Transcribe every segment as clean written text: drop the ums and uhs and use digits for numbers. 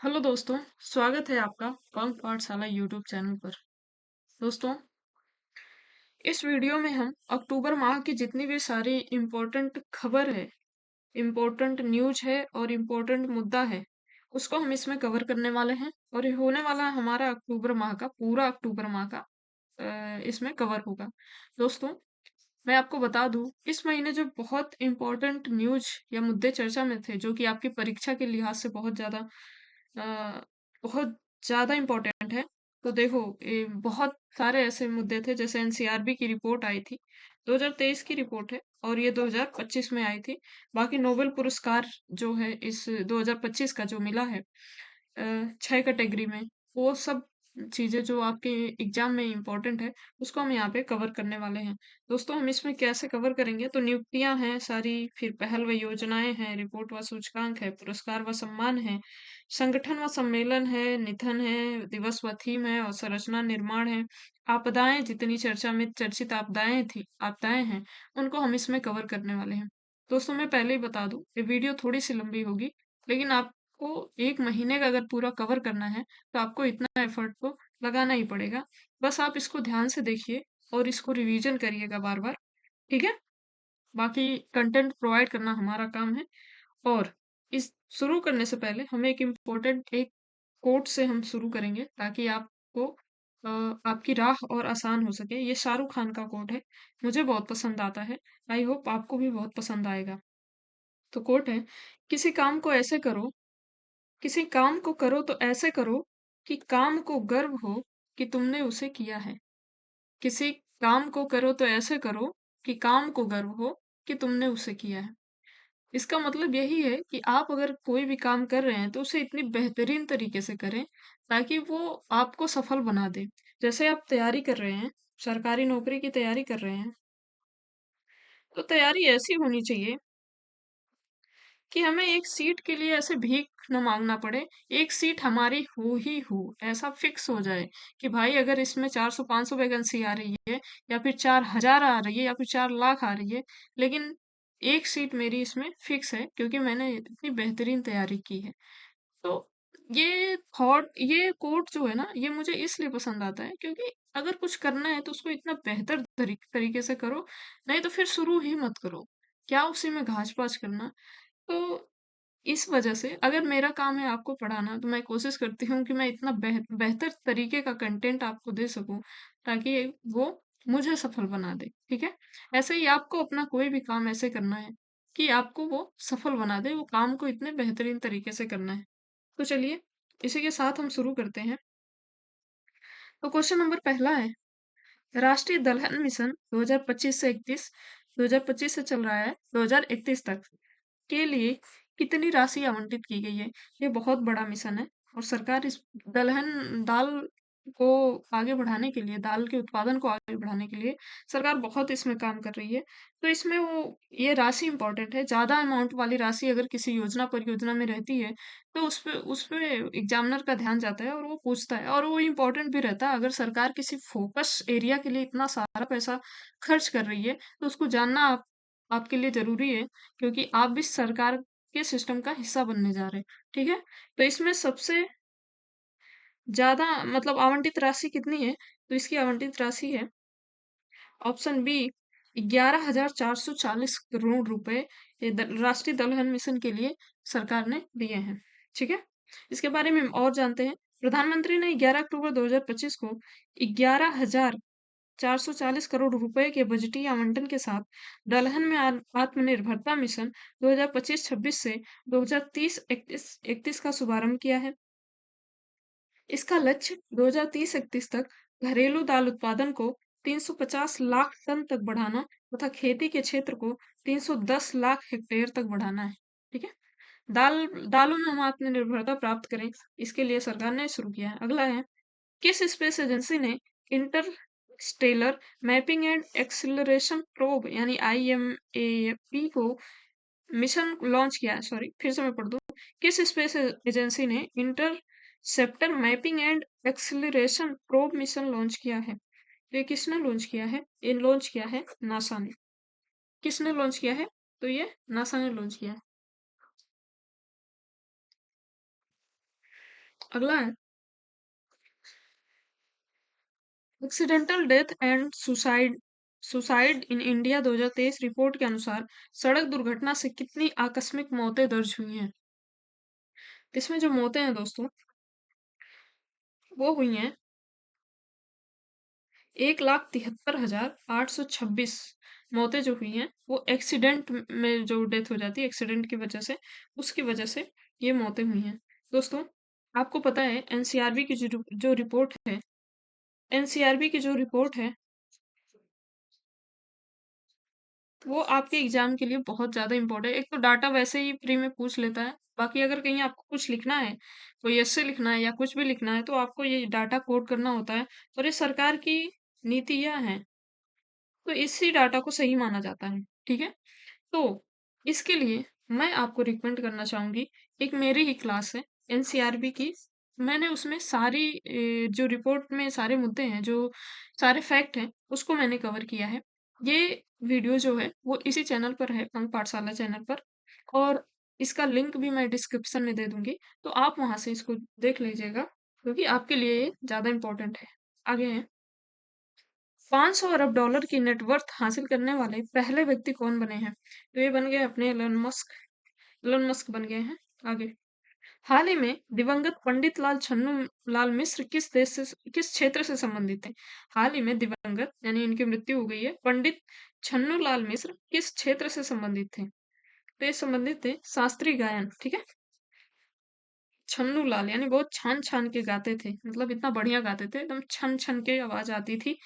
Hello दोस्तों, स्वागत है आपका पंख पाठशाला यूट्यूब चैनल पर। दोस्तों, इस वीडियो में हम अक्टूबर माह की जितनी भी सारी इम्पोर्टेंट खबर है, इम्पोर्टेंट न्यूज है और इम्पोर्टेंट मुद्दा है, उसको हम इसमें कवर करने वाले हैं। और ये होने वाला है हमारा अक्टूबर माह का, पूरा अक्टूबर माह का इसमें कवर होगा। दोस्तों, मैं आपको बता दूं, इस महीने जो बहुत इम्पोर्टेंट न्यूज या मुद्दे चर्चा में थे, जो कि आपकी परीक्षा के लिहाज से अ, बहुत ज्यादा इम्पोर्टेंट है। तो देखो, ये बहुत सारे ऐसे मुद्दे थे, जैसे एनसीआरबी की रिपोर्ट आई थी, 2023 की रिपोर्ट है, और ये 2025 में आई थी। बाकी नोबेल पुरस्कार जो है इस 2025 का जो मिला है 6 कैटेगरी में, वो सब चीजें जो आपके एग्जाम में इम्पोर्टेंट है, उसको हम यहाँ पे कवर करने वाले हैं। दोस्तों, हम इसमें कैसे कवर करेंगे, तो नियुक्तियां हैं सारी, फिर पहल व योजनाएं हैं, रिपोर्ट व सूचकांक है, पुरस्कार व सम्मान है, संगठन व सम्मेलन है, निधन है, दिवस व थीम है, और संरचना निर्माण है। आपदाएं, जितनी चर्चा में चर्चित आपदाएं हैं, उनको हम इसमें कवर करने वाले हैं। दोस्तों, मैं पहले ही बता दूं, ये वीडियो थोड़ी सी लंबी होगी, लेकिन आपको 1 महीने का अगर पूरा कवर करना है, तो आपको इतना एफर्ट तो लगाना ही पड़ेगा। बस आप इसको ध्यान से देखिए और इसको रिवीजन करिएगा बार बार। ठीक है? बाकी कंटेंट प्रोवाइड करना हमारा काम है। और इस शुरू करने से पहले हम एक कोट से हम शुरू करेंगे, ताकि आपको आपकी राह और आसान हो सके। ये शाहरुख खान का कोट है, मुझे बहुत पसंद आता है। आई होप आपको भी बहुत पसंद आएगा। तो कोट है, किसी काम को ऐसे करो किसी काम को करो तो ऐसे करो कि काम को गर्व हो कि तुमने उसे किया है। किसी काम को करो तो ऐसे करो कि काम को गर्व हो कि तुमने उसे किया है। इसका मतलब यही है कि आप अगर कोई भी काम कर रहे हैं, तो उसे इतनी बेहतरीन तरीके से करें, ताकि वो आपको सफल बना दे। जैसे आप तैयारी कर रहे हैं, सरकारी नौकरी की तैयारी कर रहे हैं, तो तैयारी ऐसी होनी चाहिए कि हमें एक सीट के लिए ऐसे भीख न मांगना पड़े। एक सीट हमारी हो ही हो, ऐसा फिक्स हो जाए कि भाई, अगर इसमें 400-500 वैकेंसी आ रही है, या फिर 4000 आ रही है, या फिर 4 लाख आ रही है, लेकिन एक सीट मेरी इसमें फिक्स है, क्योंकि मैंने इतनी बेहतरीन तैयारी की है। तो ये कोट जो है ना, ये मुझे इसलिए पसंद आता है, क्योंकि अगर कुछ करना है तो उसको इतना बेहतर तरीके से करो। नहीं तो फिर शुरू ही मत करो, क्या उसी में घास पात करना। तो इस वजह से अगर मेरा काम है आपको पढ़ाना, तो मैं कोशिश करती हूँ कि मैं इतना बेहतर तरीके का कंटेंट आपको दे सकूं, ताकि वो मुझे सफल बना दे। ठीक है? ऐसे ही आपको अपना कोई भी काम ऐसे करना है कि आपको वो सफल बना दे, वो काम को इतने बेहतरीन तरीके से करना है। तो चलिए, इसी के साथ हम शुरू करते हैं। तो क्वेश्चन नंबर पहला है, राष्ट्रीय दलहन मिशन 2025 से 31, 2025 से चल रहा है 2031 तक, के लिए कितनी राशि आवंटित की गई है। ये बहुत बड़ा मिशन है, और सरकार इस दाल को आगे बढ़ाने के लिए, दाल के उत्पादन को आगे बढ़ाने के लिए सरकार बहुत इसमें काम कर रही है। तो इसमें वो ये राशि इंपॉर्टेंट है। ज्यादा अमाउंट वाली राशि अगर किसी योजना परियोजना में रहती है, तो उस पे एग्जामिनर का ध्यान जाता है, और वो पूछता है, और वो इम्पोर्टेंट भी रहता है। अगर सरकार किसी फोकस एरिया के लिए इतना सारा पैसा खर्च कर रही है, तो उसको जानना आपके लिए जरूरी है, क्योंकि आप भी सरकार के सिस्टम का हिस्सा बनने जा रहे हैं। ठीक है? तो इसमें सबसे ज्यादा मतलब आवंटित राशि कितनी है, तो इसकी आवंटित राशि है ऑप्शन बी, 11,440 करोड़ रुपए, ये राष्ट्रीय दलहन मिशन के लिए सरकार ने दिए हैं। ठीक है? इसके बारे में हम और जानते हैं। प्रधानमंत्री ने 11 अक्टूबर 2025 को 11,440 करोड़ रुपए के बजटीय आवंटन के साथ दलहन में आत्मनिर्भरता मिशन 2025-26 से 2030-31 का शुभारंभ किया है। इसका लक्ष्य 2030-31 तक घरेलू दाल उत्पादन को 350 लाख टन तक बढ़ाना, तथा खेती के क्षेत्र को 310 लाख हेक्टेयर तक बढ़ाना है। ठीक है? दालों में हम आत्मनिर्भरता प्राप्त करें, इसके लिए सरकार ने शुरू किया है। अगला है, किस स्पेस एजेंसी ने Interstellar mapping and acceleration probe यानी IMAP को मिशन लॉन्च किया है। सॉरी, फिर से मैं पढ़ दूं। किस स्पेस एजेंसी ने interceptor mapping and acceleration probe mission launch किया है? ये किसने लॉन्च किया है? ये लॉन्च किया है नासा ने। किसने लॉन्च किया है? तो ये नासा ने लॉन्च किया है। अगला है accidental death and suicide suicide in India 2023 report के अनुसार सड़क दुर्घटना से कितनी आकस्मिक मौतें दर्ज हुई हैं। इसमें जो मौतें हैं दोस्तों वो हुई हैं 1,73,826 मौतें जो हुई हैं वो एक्सीडेंट में जो डेथ हो जाती है एक्सीडेंट की वजह से उसकी वजह से ये मौतें हुई हैं। दोस्तों आपको पता है एनसीआरबी की जो रिपोर्ट है एनसीआरबी की जो रिपोर्ट है वो आपके एग्जाम के लिए बहुत ज्यादा इंपॉर्टेंट है। एक तो डाटा वैसे ही फ्री में पूछ लेता है, बाकी अगर कहीं आपको कुछ लिखना है, कोई ऐसे लिखना है या कुछ भी लिखना है तो आपको ये डाटा कोड करना होता है। और ये सरकार की नीतियां हैं तो इसी डाटा को सही माना जाता है। ठीक है, तो इसके लिए मैं आपको रिकमेंड करना चाहूंगी, एक मेरी ही क्लास है एनसीआरबी की। मैंने उसमें सारी जो रिपोर्ट में सारे मुद्दे हैं, जो सारे फैक्ट हैं, उसको मैंने कवर किया है। ये वीडियो जो है वो इसी चैनल पर है, पंग पाठशाला चैनल पर। और इसका लिंक भी मैं डिस्क्रिप्शन में दे दूंगी, तो आप वहां से इसको देख लीजिएगा, क्योंकि आपके लिए ये ज्यादा इंपॉर्टेंट है। आगे है, 500 अरब डॉलर की नेटवर्थ हासिल करने वाले पहले व्यक्ति कौन बने हैं? तो ये बन गए अपने एलन मस्क बन गए हैं। आगे, हाल ही में दिवंगत पंडित लाल छन्नू लाल मिश्र किस क्षेत्र से संबंधित थे? हाल ही में दिवंगत यानी इनकी मृत्यु हो गई है पंडित छन्नू लाल मिश्र किस क्षेत्र से संबंधित थे? तो ये संबंधित थे शास्त्रीय गायन। ठीक है, छन्नू लाल यानी बहुत छान छान के गाते थे, मतलब इतना बढ़िया गाते थे, एकदम छन छन के आवाज आती थी,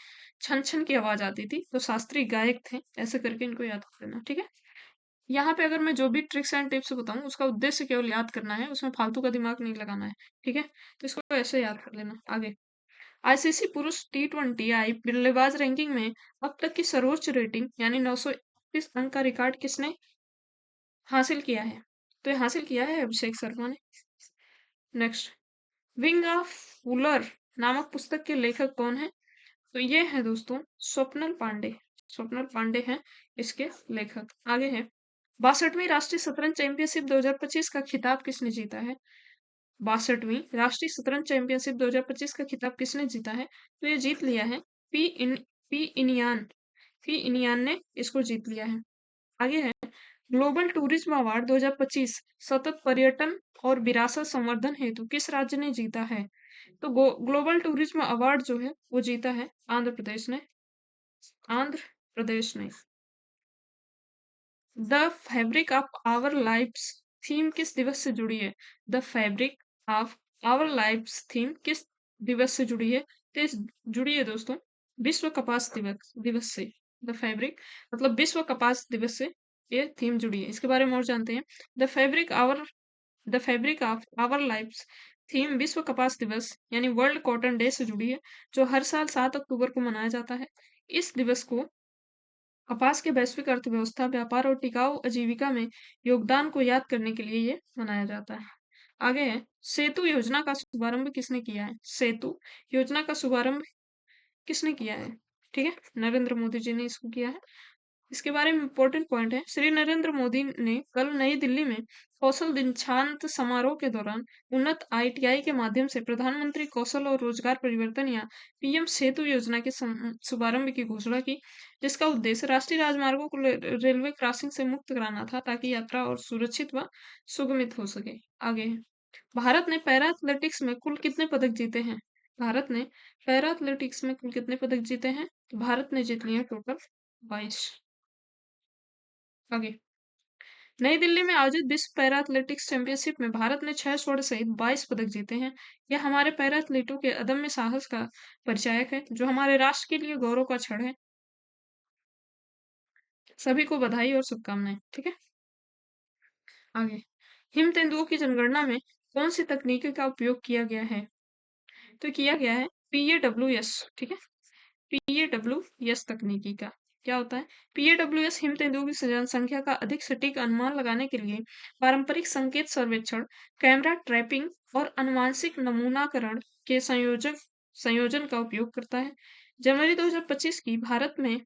छन छन की आवाज आती थी, तो शास्त्रीय गायक थे। ऐसे करके इनको याद कर लेना। ठीक है, यहाँ पे अगर मैं जो भी ट्रिक्स एंड टिप्स बताऊं उसका उद्देश्य केवल याद करना है, उसमें फालतू का दिमाग नहीं लगाना है। ठीक है, तो इसको ऐसे याद कर लेना। आगे, आईसीसी पुरुष T20 आई बल्लेबाज रैंकिंग में अब तक की सर्वोच्च रेटिंग यानी 931 अंक का रिकॉर्ड किसने हासिल किया है? तो ये हासिल किया है अभिषेक शर्मा ने। नेक्स्ट, विंग ऑफ फुलर नामक पुस्तक के लेखक कौन है? तो ये है दोस्तों स्वप्नल पांडे। स्वप्नल पांडे हैं इसके लेखक। आगे है, 62वीं राष्ट्रीय शतरंज चैंपियनशिप 2025 का खिताब किसने जीता है? 62वीं राष्ट्रीय शतरंज चैंपियनशिप 2025 का खिताब किसने जीता है? तो ये जीत लिया है पी इनियान। पी इनियान ने इसको जीत लिया है। आगे है, ग्लोबल टूरिज्म अवार्ड 2025 सतत पर्यटन और विरासत संवर्धन हेतु किस राज्य ने जीता है? तो ग्लोबल टूरिज्म अवार्ड जो है वो जीता है आंध्र प्रदेश ने। आंध्र प्रदेश ने। The fabric of our life's theme किस दिवस से जुड़ी है? The fabric of our life's theme किस दिवस से जुड़ी है? तो जुड़ी है दोस्तों विश्व कपास दिवस से। द फैब्रिक मतलब विश्व कपास दिवस से ये थीम जुड़ी है। इसके बारे में और जानते हैं। The fabric our the fabric of our life's theme विश्व कपास दिवस यानी वर्ल्ड कॉटन डे से जुड़ी है, जो हर साल 7 अक्टूबर को मनाया जाता है। इस दिवस को कपास के वैश्विक अर्थव्यवस्था, व्यापार और टिकाऊ आजीविका में योगदान को याद करने के लिए ये मनाया जाता है। आगे है, सेतु योजना का शुभारंभ किसने किया है? सेतु योजना का शुभारंभ किसने किया है? ठीक है, नरेंद्र मोदी जी ने इसको किया है। इसके बारे में इंपॉर्टेंट पॉइंट है, श्री नरेंद्र मोदी ने कल नई दिल्ली में कौशल दीक्षांत समारोह के दौरान उन्नत आईटीआई के माध्यम से प्रधानमंत्री कौशल और रोजगार परिवर्तन या पीएम सेतु योजना के शुभारंभ की घोषणा की, जिसका उद्देश्य राष्ट्रीय राजमार्गों को रेलवे क्रॉसिंग से मुक्त कराना था, ताकि यात्रा और सुरक्षित व सुगमित हो सके। आगे है, भारत ने पैरा एथलेटिक्स में कुल कितने पदक जीते हैं? भारत ने पैरा एथलेटिक्स में कुल कितने पदक जीते हैं? तो भारत ने जीत लिए टोटल 22। आगे, नई दिल्ली में आयोजित विश्व पैरा एथलेटिक्स चैंपियनशिप में भारत ने 6 स्वर्ण सहित 22 पदक जीते हैं। यह हमारे पैरा एथलीटों के अदम्य साहस का परिचायक है, जो हमारे राष्ट्र के लिए गौरव का क्षण है। सभी को बधाई और शुभकामनाएं। ठीक है, आगे, हिम तेंदुओं की जनगणना में कौन सी तकनीकी का उपयोग किया गया है? तो किया गया है PAWS। ठीक है, PAWS तकनीकी का क्या होता है? PAWS हिम तेंदुओं की जनसंख्या का अधिक सटीक अनुमान लगाने के लिए पारंपरिक संकेत सर्वेक्षण, कैमरा ट्रैपिंग और अनुवांशिक नमूनाकरण के संयोजन का उपयोग करता है। जनवरी 2025 की भारत में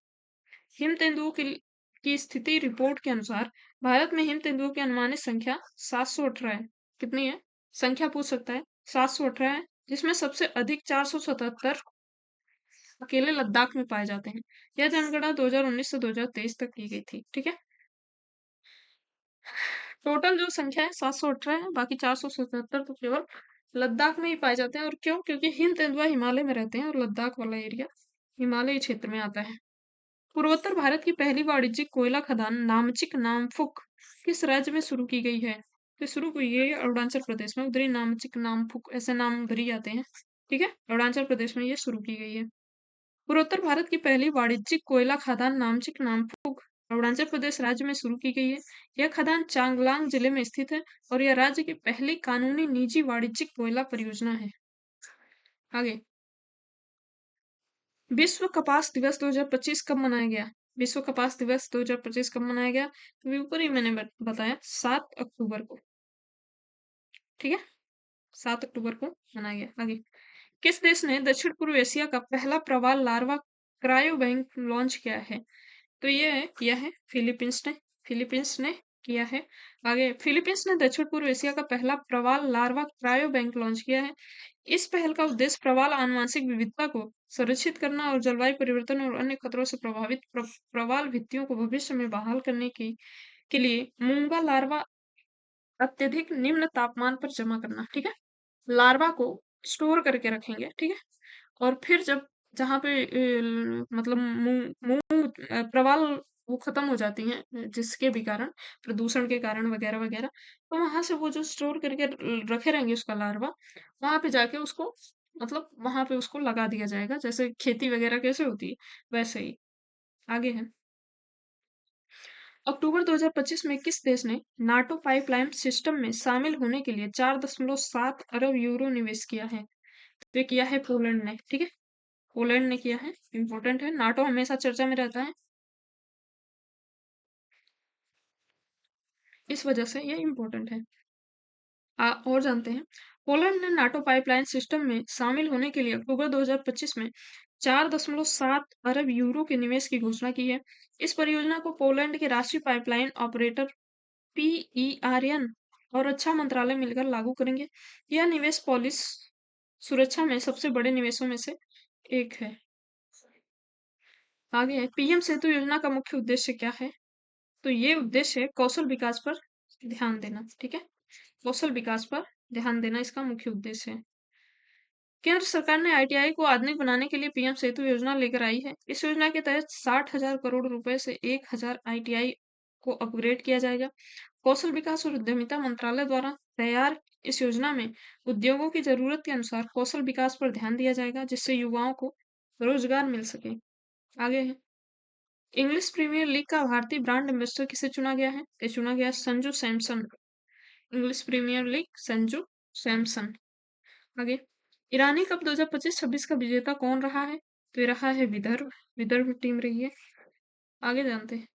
हिम तेंदुओं की स्थिति रिपोर्ट के अनुसार भारत में हिम तेंदुओं की अनुमानित संख्या 718 है। कितनी है? संख्या पूछ सकता है, 718 है, जिसमें सबसे अधिक 477 अकेले लद्दाख में पाए जाते हैं। यह जनगणना 2019 से 2023 तक की गई थी। ठीक है, टोटल जो संख्या है 718 है, बाकी 477 तो केवल लद्दाख में ही पाए जाते हैं। और क्यों? क्योंकि हिम तेंदुआ हिमालय में रहते हैं और लद्दाख वाला एरिया हिमालयी क्षेत्र में आता है। पूर्वोत्तर भारत की पहली वाणिज्यिक कोयला खदान नामचिक नामफुक किस राज्य में शुरू की गई है? तो शुरू हुई है अरुणाचल प्रदेश में। उधर ही नामचिक नामफुक ऐसे नाम उधर ही आते हैं। ठीक है, अरुणाचल प्रदेश में ये शुरू की गई है। पूर्वोत्तर भारत की पहली वाणिज्यिक कोयला खदान नामचिक नामफुक अरुणाचल प्रदेश राज्य में शुरू की गई है। यह खदान चांगलांग जिले में स्थित है और यह राज्य की पहली कानूनी निजी वाणिज्यिक कोयला परियोजना है। आगे, विश्व कपास दिवस 2025 कब मनाया गया? विश्व कपास दिवस 2025 कब मनाया गया? तो ऊपर ही मैंने बताया 7 अक्टूबर को। ठीक है, 7 अक्टूबर को मनाया गया। आगे, किस देश ने दक्षिण पूर्व एशिया का पहला प्रवाल लार्वा क्रायो बैंक लॉन्च किया है? तो यह है फिलीपींस ने किया है। आगे, फिलीपींस ने दक्षिण पूर्व एशिया का पहला प्रवाल लार्वा क्रायो बैंक लॉन्च किया है। इस पहल का उद्देश्य प्रवाल आनुवंशिक विविधता को सुरक्षित करना और जलवायु परिवर्तन और अन्य खतरों से प्रभावित प्रवाल भित्तियों को भविष्य में बहाल करने के लिए मूंगा लार्वा अत्यधिक निम्न तापमान पर जमा करना। ठीक है, लार्वा को स्टोर करके रखेंगे। ठीक है, और फिर जब जहाँ पे मतलब प्रवाल वो खत्म हो जाती हैं, जिसके भी कारण प्रदूषण के कारण वगैरह वगैरह, तो वहां से वो जो स्टोर करके रखे रहेंगे उसका लार्वा, वहां पे जाके उसको मतलब वहां पे उसको लगा दिया जाएगा, जैसे खेती वगैरह कैसे होती है वैसे ही। आगे है, अक्टूबर 2025 में किस देश ने नाटो पाइपलाइन सिस्टम में शामिल होने के लिए 4.7 अरब यूरो निवेश किया है? तो ये किया है पोलैंड ने। ठीक है, पोलैंड ने किया है, इंपॉर्टेंट है, नाटो हमेशा चर्चा में रहता है, इस वजह से ये इंपॉर्टेंट है। और जानते हैं, पोलैंड ने नाटो पाइपलाइन सिस्टम में शामिल होने के लिए अक्टूबर 2025 में 4.7 अरब यूरो के निवेश की घोषणा की है। इस परियोजना को पोलैंड के राष्ट्रीय पाइपलाइन ऑपरेटर PERN और रक्षा मंत्रालय मिलकर लागू करेंगे। यह निवेश पोलिश सुरक्षा में सबसे बड़े निवेशों में से एक है। आगे है, PM सेतु योजना का मुख्य उद्देश्य क्या है? तो ये उद्देश्य है कौशल विकास पर ध्यान देना। ठीक है, कौशल विकास पर ध्यान देना इसका मुख्य उद्देश्य है। केंद्र सरकार ने ITI को आधुनिक बनाने के लिए PM सेतु योजना लेकर आई है। इस योजना के तहत 60,000 करोड़ रुपए से 1,000 ITI को अपग्रेड किया जाएगा। कौशल विकास और उद्यमिता मंत्रालय द्वारा तैयार इस योजना में उद्योगों की जरूरत के अनुसार कौशल विकास पर ध्यान दिया जाएगा, जिससे युवाओं को रोजगार मिल सके। आगे है, इंग्लिश प्रीमियर लीग का भारतीय ब्रांड एम्बेसडर किसे चुना गया है? ये चुना गया Sanju Samson. English Premier League Sanju Samson. आगे, ईरानी कप 2025-26 का विजेता कौन रहा है? तो ये रहा है विदर्भ। विदर्भ टीम रही है। आगे जानते हैं,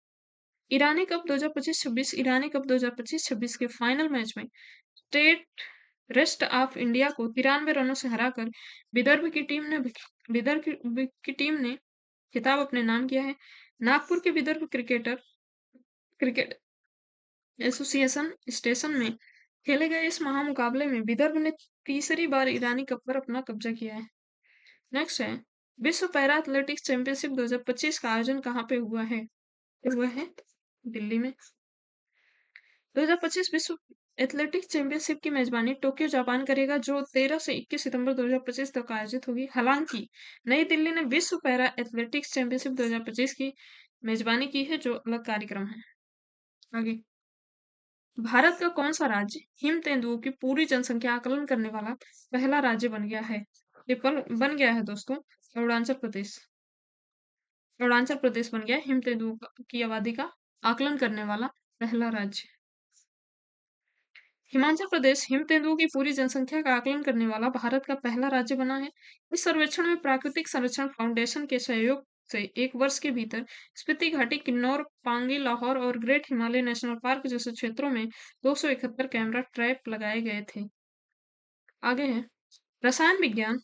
ईरानी कप 2025-26 ईरानी कप 2025-26 के फाइनल मैच में स्टेट रेस्ट ऑफ इंडिया को 93 रनों से हराकर विदर्भ की टीम ने खिताब अपने नाम किया है। नागपुर के विदर्भ क्रिकेट एसोसिएशन स्टेशन में खेले गए इस महामुकाबले में विदर्भ ने तीसरी बार ईरानी कप पर अपना कब्जा किया है। नेक्स्ट है, विश्व पैरा एथलेटिक्स चैंपियनशिप 2025 का आयोजन कहाँ पे हुआ है? हुआ है दिल्ली में। 2025 विश्व एथलेटिक्स चैंपियनशिप की मेजबानी टोक्यो जापान करेगा, जो 13 से 21 सितंबर 2025 तक आयोजित होगी। हालांकि नई दिल्ली ने विश्व पैरा एथलेटिक्स चैंपियनशिप 2025 की मेजबानी की है, जो अलग कार्यक्रम है। आगे, भारत का कौन सा राज्य हिम तेंदुओं की पूरी जनसंख्या आकलन करने वाला पहला राज्य बन गया है? ये बन गया है दोस्तों, अरुणाचल प्रदेश। अरुणाचल प्रदेश बन गया हिम तेंदुओं की आबादी का आकलन करने वाला पहला राज्य। हिमाचल प्रदेश हिम तेंदुओं की पूरी जनसंख्या का आकलन करने वाला भारत का पहला राज्य बना है। इस सर्वेक्षण में प्राकृतिक संरक्षण फाउंडेशन के सहयोग से 1 वर्ष के भीतर स्पीति घाटी, किन्नौर, पांगी, लाहौर और ग्रेट हिमालय नेशनल पार्क जैसे क्षेत्रों में 271 कैमरा ट्रैप लगाए गए थे। आगे है, रसायन विज्ञान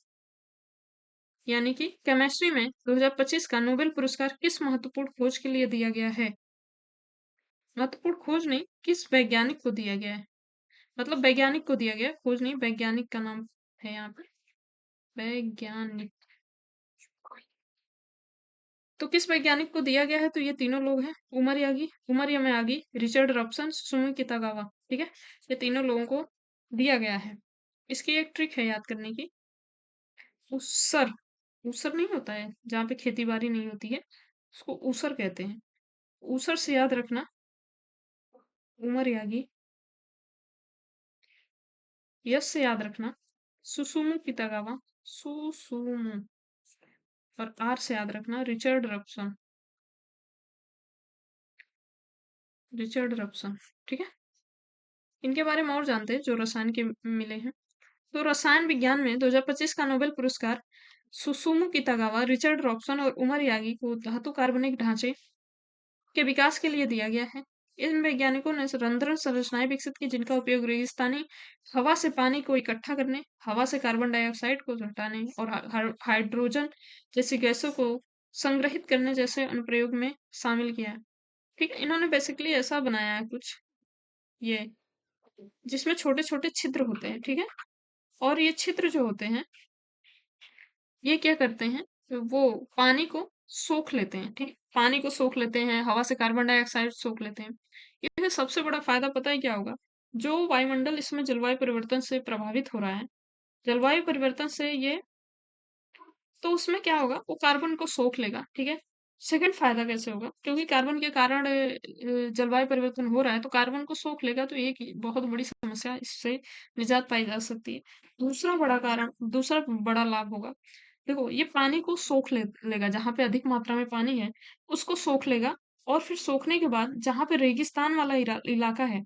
यानी कि केमिस्ट्री में 2025 का नोबेल पुरस्कार किस महत्वपूर्ण खोज के लिए दिया गया है? महत्वपूर्ण खोज नहीं, किस वैज्ञानिक को दिया गया है, मतलब वैज्ञानिक को दिया गया, खोज नहीं, वैज्ञानिक का नाम है यहाँ पे वैज्ञानिक। तो किस वैज्ञानिक को दिया गया है? तो ये तीनों लोग हैं, उमर यामागी, रिचर्ड रॉबसन, सुसुमि कितागावा। ठीक है, ये तीनों लोगों को दिया गया है। इसकी एक ट्रिक है याद करने की। उसर, उसर नहीं होता है जहाँ पे खेती बाड़ी नहीं होती है, उसको उसर कहते हैं। उसर से याद रखना, उमर यागी। यस से याद रखना, सुसुमु कितागावा, सुसुमु। और आर से याद रखना, रिचर्ड रॉबसन, रिचर्ड रॉबसन। ठीक है, इनके बारे में और जानते हैं जो रसायन के मिले हैं। तो रसायन विज्ञान में 2025 का नोबेल पुरस्कार सुसुमु कितागावा, रिचर्ड रॉबसन और उमर यागी को धातु कार्बनिक ढांचे के विकास के लिए दिया गया है। इन वैज्ञानिकों ने रंध्र संरचनाएं विकसित की जिनका उपयोग रेगिस्तानी हवा से पानी को इकट्ठा करने, हवा से कार्बन डाइऑक्साइड को हटाने और हाइड्रोजन जैसी गैसों को संग्रहित करने जैसे अनुप्रयोग में शामिल किया है। ठीक है, इन्होंने बेसिकली ऐसा बनाया है कुछ ये, जिसमें छोटे छोटे छिद्र होते हैं। ठीक है, और ये छिद्र जो होते हैं ये क्या करते हैं, वो पानी को सोख लेते हैं। ठीक, पानी को सोख लेते हैं, हवा से कार्बन डाइऑक्साइड सोख लेते हैं। इसमें सबसे बड़ा फायदा पता है क्या होगा? जो वायुमंडल इसमें जलवायु परिवर्तन से प्रभावित हो रहा है, जलवायु परिवर्तन से ये, तो उसमें क्या होगा, वो कार्बन को सोख लेगा। ठीक है, सेकंड फायदा कैसे होगा, क्योंकि कार्बन के कारण जलवायु परिवर्तन हो रहा है, तो कार्बन को सोख लेगा, तो एक बहुत बड़ी समस्या, इससे निजात पाई जा सकती है। दूसरा बड़ा कारण, दूसरा बड़ा लाभ होगा, देखो ये पानी को सोख लेगा, जहां पे अधिक मात्रा में पानी है उसको सोख लेगा। और फिर सोखने के बाद जहां पे रेगिस्तान वाला इलाका है,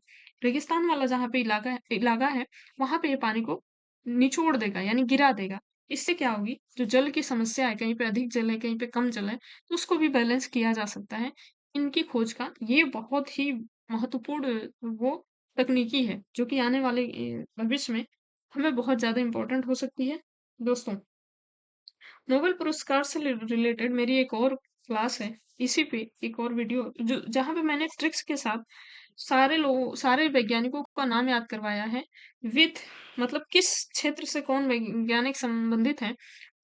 रेगिस्तान वाला जहां पे इलाका है, वहां पे ये पानी को निचोड़ देगा, यानी गिरा देगा। इससे क्या होगी, जो जल की समस्या है, कहीं पे अधिक जल है कहीं पे कम जल है, तो उसको भी बैलेंस किया जा सकता है। इनकी खोज का ये बहुत ही महत्वपूर्ण वो तकनीकी है, जो कि आने वाले भविष्य में हमें बहुत ज्यादा इम्पोर्टेंट हो सकती है। दोस्तों, नोबेल पुरस्कार से रिलेटेड मेरी एक और क्लास है, इसी पे एक और वीडियो जो जहाँ पे मैंने ट्रिक्स के साथ सारे लोगों, सारे वैज्ञानिकों का नाम याद करवाया है, विथ मतलब किस क्षेत्र से कौन वैज्ञानिक संबंधित है,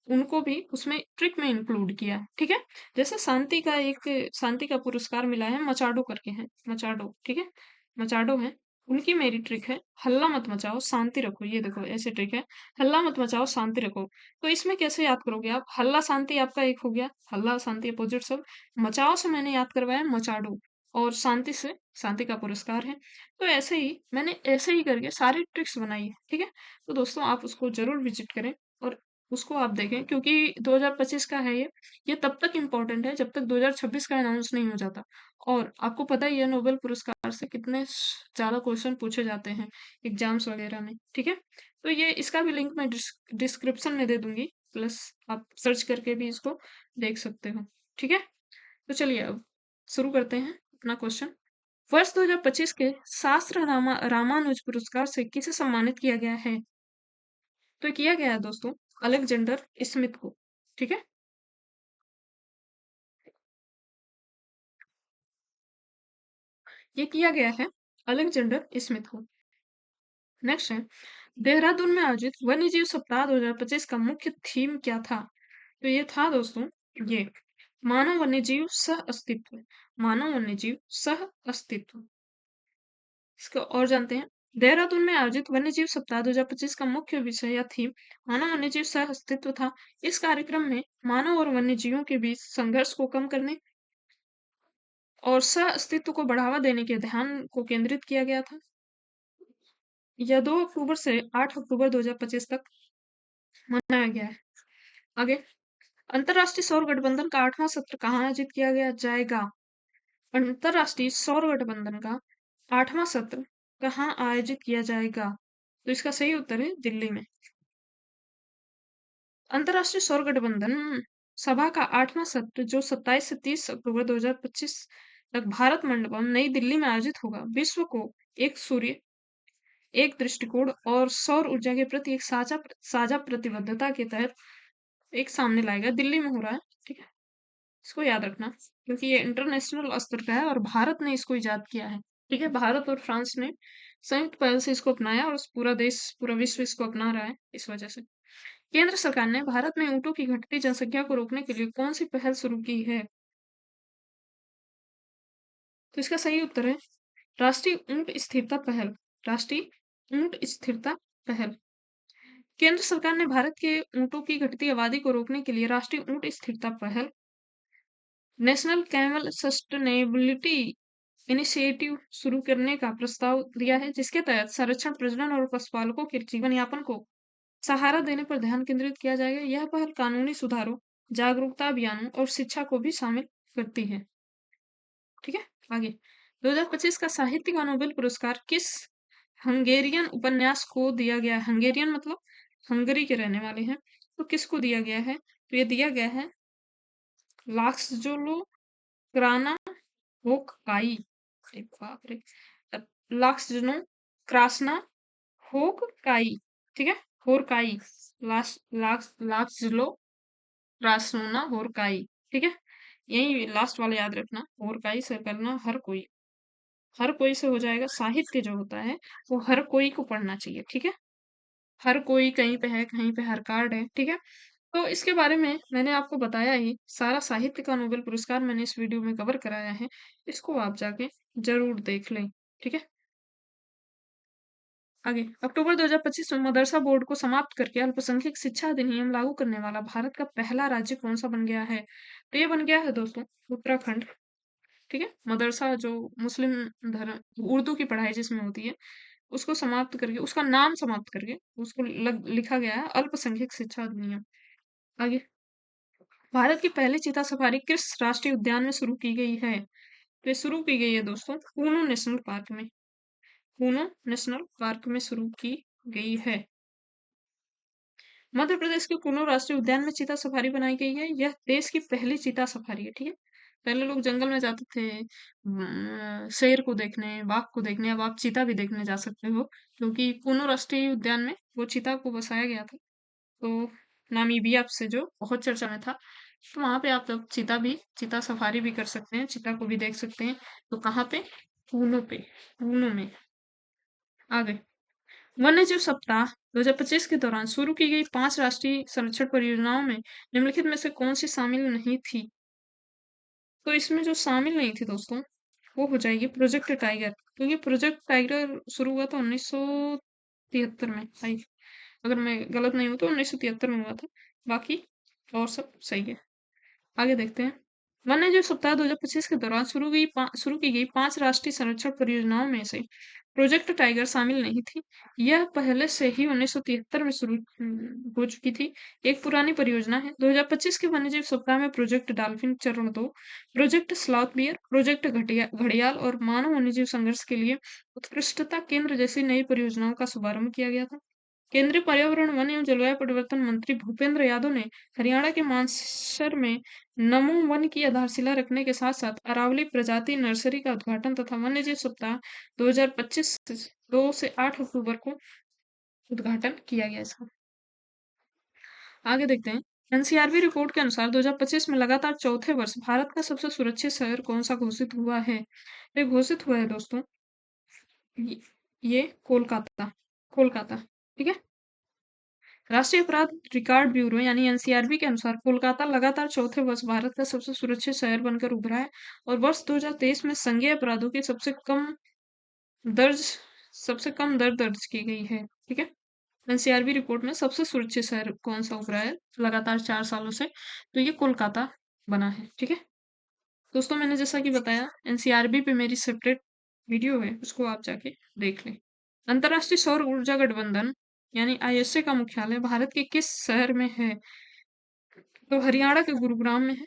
उनको भी उसमें ट्रिक में इंक्लूड किया है। ठीक है, जैसे शांति का पुरस्कार मिला है, मचाडो करके है, मचाडो। ठीक है, मचाडो है, उनकी मेरी ट्रिक है, हल्ला मत मचाओ शांति रखो। ये देखो ऐसे ट्रिक है, हल्ला मत मचाओ शांति रखो। तो इसमें कैसे याद करोगे आप, हल्ला शांति आपका एक हो गया, हल्ला शांति अपोजिट सब, मचाओ से मैंने याद करवाया मचाडो, और शांति से शांति का पुरस्कार है। तो ऐसे ही मैंने ऐसे ही करके सारी ट्रिक्स बनाई है। ठीक है, तो दोस्तों आप उसको जरूर विजिट करें और उसको आप देखें, क्योंकि 2025 का है ये तब तक इम्पोर्टेंट है जब तक 2026 का अनाउंस नहीं हो जाता। और आपको पता ही है नोबेल पुरस्कार से कितने ज्यादा क्वेश्चन पूछे जाते हैं एग्जाम्स वगैरह में। ठीक है, तो ये इसका भी लिंक मैं डिस्क्रिप्शन में दे दूंगी, प्लस आप सर्च करके भी इसको देख सकते हो। ठीक है, तो चलिए अब शुरू करते हैं अपना क्वेश्चन। वर्ष 2025 के शास्त्र रामानुज पुरस्कार से किसे सम्मानित किया गया है? तो ये किया गया है दोस्तों अलेक्जेंडर स्मिथ को। ठीक है, ये किया गया है अलेक्जेंडर स्मिथ को। नेक्स्ट है, देहरादून में आयोजित वन्यजीव सप्ताह 2025 का मुख्य थीम क्या था? तो ये था दोस्तों, ये मानव वन्यजीव सह अस्तित्व, मानव वन्यजीव सह अस्तित्व। इसको और जानते हैं, देहरादून में आयोजित वन्यजीव सप्ताह 2025 का मुख्य विषय या थीम मानव वन्यजीव सह अस्तित्व था। इस कार्यक्रम में मानव और वन्यजीवों के बीच संघर्ष को कम करने और सह अस्तित्व को बढ़ावा देने के ध्यान को केंद्रित किया गया था। यह 2 अक्टूबर से 8 अक्टूबर 2025 तक मनाया गया है। आगे, अंतरराष्ट्रीय सौर गठबंधन का 8वां सत्र कहाँ आयोजित किया गया जाएगा? अंतरराष्ट्रीय सौर गठबंधन का 8वां सत्र कहाँ आयोजित किया जाएगा? तो इसका सही उत्तर है दिल्ली में। अंतरराष्ट्रीय सौर गठबंधन सभा का 8वां सत्र जो 27 से 30 अक्टूबर 2025 तक भारत मंडपम नई दिल्ली में आयोजित होगा, विश्व को एक सूर्य, एक दृष्टिकोण और सौर ऊर्जा के प्रति एक साझा प्रतिबद्धता के तहत एक सामने लाएगा। दिल्ली में हो रहा है। ठीक है, इसको याद रखना, क्योंकि ये इंटरनेशनल स्तर का है और भारत ने इसको इजाद किया है। ठीक है, भारत और फ्रांस ने संयुक्त पहल से इसको अपनाया और पूरा देश, पूरा विश्व इसको अपना रहा है इस वजह से। केंद्र सरकार ने भारत में ऊँटों की घटती जनसंख्या को रोकने के लिए कौन-सी पहल शुरू की है? तो इसका सही उत्तर है राष्ट्रीय ऊँट स्थिरता पहल। राष्ट्रीय ऊँट स्थिरता पहल। केंद्र सरकार ने भारत के ऊँटों की घटती आबादी को रोकने के लिए राष्ट्रीय ऊँट स्थिरता पहल, नेशनल कैमल सस्टेनेबिलिटी इनिशिएटिव शुरू करने का प्रस्ताव दिया है, जिसके तहत संरक्षण, प्रजनन और पशुपालकों के जीवन यापन को सहारा देने पर ध्यान केंद्रित किया जाएगा। यह पहल कानूनी सुधारों, जागरूकता अभियानों और शिक्षा को भी शामिल करती है। ठीक है, आगे 2025 का साहित्य का नोबेल पुरस्कार किस हंगेरियन उपन्यास को दिया गया है? हंगेरियन मतलब हंगरी के रहने वाले हैं, तो किसको दिया गया है? तो ये दिया गया है लाक्सजोलो क्राना होककाई। अरे बाप रे! लाक्सजनो क्रासना होककाई। ठीक है, होरकाई। लाक्सजलो क्रासना होरकाई। ठीक है, यही लास्ट वाला याद रखना, होरकाई से करना हर कोई से हो जाएगा। साहित्य जो होता है वो हर कोई को पढ़ना चाहिए। ठीक है, हर कोई कहीं पे है, कहीं पे हर कार्ड है। ठीक है, तो इसके बारे में मैंने आपको बताया ही, सारा साहित्य का नोबेल पुरस्कार मैंने इस वीडियो में कवर कराया है। इसको आप जाके जरूर देख लें। ठीक है, आगे अक्टूबर 2025 में मदरसा बोर्ड को समाप्त करके अल्पसंख्यक शिक्षा अधिनियम लागू करने वाला भारत का पहला राज्य कौन सा बन गया है? तो ये बन गया है दोस्तों उत्तराखंड। ठीक है, मदरसा जो मुस्लिम धर्म उर्दू की पढ़ाई जिसमें होती है उसको समाप्त करके, उसका नाम समाप्त करके उसको लिखा गया है अल्पसंख्यक शिक्षा अधिनियम। आगे भारत की पहली चीता सफारी किस राष्ट्रीय उद्यान में शुरू की गई है? तो ये शुरू की गई है दोस्तों कूनो नेशनल पार्क में। कूनो नेशनल पार्क में शुरू की गई है। मध्य प्रदेश के कूनो राष्ट्रीय उद्यान में चीता सफारी बनाई गई है। यह देश की पहली चीता सफारी है। ठीक है, पहले लोग जंगल में जाते थे शेर को देखने, बाघ को देखने। अब आप चीता भी देखने जा सकते हो, क्योंकि कूनो राष्ट्रीय उद्यान में वो चीता को बसाया गया था। तो नामीबिया से जो बहुत चर्चा में था, तो वहां पे आप लोग चीता सफारी भी कर सकते हैं, चीता को भी देख सकते हैं। तो कहाँ पे? पे पूनो में। आगे वन्यजीव सप्ताह 2025 के दौरान शुरू की गई 5 राष्ट्रीय संरक्षण परियोजनाओं में निम्नलिखित में से कौन सी शामिल नहीं थी? तो इसमें जो शामिल नहीं थी दोस्तों वो हो जाएगी प्रोजेक्ट टाइगर, क्योंकि प्रोजेक्ट टाइगर शुरू हुआ था 1973 में। आई अगर मैं गलत नहीं हूँ तो 1973 में हुआ था। बाकी और सब सही है। आगे देखते हैं। वन्यजीव सप्ताह 2025 के दौरान शुरू की गई 5 राष्ट्रीय संरक्षण परियोजनाओं में से प्रोजेक्ट टाइगर शामिल नहीं थी। यह पहले से ही 1973 में शुरू हो चुकी थी। एक पुरानी परियोजना है। 2025 के वन्यजीव सप्ताह में प्रोजेक्ट डॉल्फिन चरण 2, प्रोजेक्ट स्लॉथ बियर, प्रोजेक्ट घड़ियाल और मानव वन्यजीव संघर्ष के लिए उत्कृष्टता केंद्र जैसी नई परियोजनाओं का शुभारंभ किया गया था। केंद्रीय पर्यावरण, वन एवं जलवायु परिवर्तन मंत्री भूपेंद्र यादव ने हरियाणा के मानसर में नमो वन की आधारशिला रखने के साथ साथ अरावली प्रजाति नर्सरी का उद्घाटन तथा वन्यजीव सप्ताह 2025 2 से 8 अक्टूबर को उद्घाटन किया गया इसका। आगे देखते हैं। एनसीआरबी रिपोर्ट के अनुसार 2025 में लगातार चौथे वर्ष भारत का सबसे सुरक्षित शहर कौन सा घोषित हुआ है? ये घोषित हुआ है दोस्तों ये, ये कोलकाता। कोलकाता। ठीक है, राष्ट्रीय अपराध रिकॉर्ड ब्यूरो यानी एनसीआरबी के अनुसार कोलकाता लगातार चौथे वर्ष भारत का सबसे सुरक्षित शहर बनकर उभरा है और वर्ष 2023 में संज्ञेय अपराधों की दर्ज सबसे कम दर दर्ज की गई है। ठीक है, एनसीआरबी रिपोर्ट में सबसे सुरक्षित शहर कौन सा उभरा है लगातार 4 सालों से? तो ये कोलकाता बना है। ठीक है दोस्तों, मैंने जैसा कि बताया एनसीआरबी पे मेरी सेपरेट वीडियो है, उसको आप जाके देख लें। अंतर्राष्ट्रीय सौर ऊर्जा गठबंधन यानी आईएसए का मुख्यालय भारत के किस शहर में है? तो हरियाणा के गुरुग्राम में है।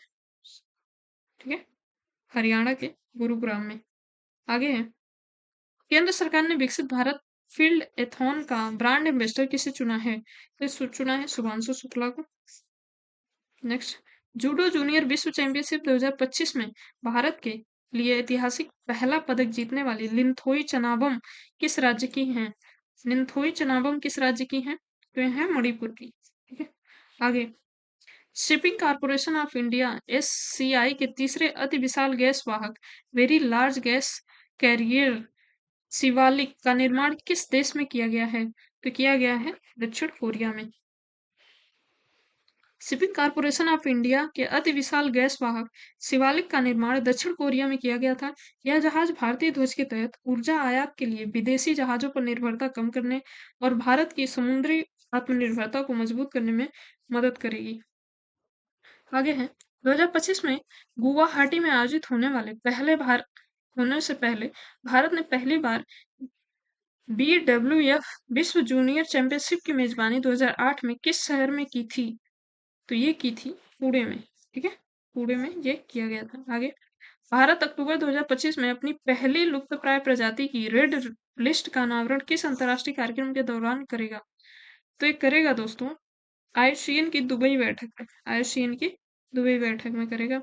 ठीक है, हरियाणा के गुरुग्राम में। आगे है। केंद्र सरकार ने विकसित भारत फील्ड एथॉन का ब्रांड एम्बेसडर किसे चुना है? तो चुना है शुभांशु शुक्ला को। नेक्स्ट, जूडो जूनियर विश्व चैंपियनशिप 2025 में भारत के लिए ऐतिहासिक पहला पदक जीतने वाली लिंथोई चनाबम किस राज्य की हैं? लिंथोई चनाबम किस राज्य की हैं? तो यह है मणिपुर की। ठीक है, आगे shipping corporation of India SCI के तीसरे अति विशाल गैस वाहक very large gas carrier Shivalik का निर्माण किस देश में किया गया है? तो किया गया है दक्षिण कोरिया में। शिपिंग कॉरपोरेशन ऑफ इंडिया के अति विशाल गैस वाहक शिवालिक का निर्माण दक्षिण कोरिया में किया गया था। यह जहाज भारतीय ध्वज के तहत ऊर्जा आयात के लिए विदेशी जहाजों पर निर्भरता कम करने और भारत की समुद्री आत्मनिर्भरता को मजबूत करने में मदद करेगी। आगे है 2025 में गुवाहाटी में आयोजित होने से पहले भारत ने पहली बार BWF विश्व जूनियर चैंपियनशिप की मेजबानी 2008 में किस शहर में की थी? तो ये की थी पुणे में। ठीक है, पुणे में ये किया गया था। आगे भारत अक्टूबर 2025 में अपनी पहली लुप्तप्राय प्रजाति की रेड लिस्ट का अनावरण किस अंतर्राष्ट्रीय कार्यक्रम के दौरान करेगा? तो ये करेगा दोस्तों आईयूसीएन की दुबई बैठक में। आईयूसीएन की दुबई बैठक में करेगा।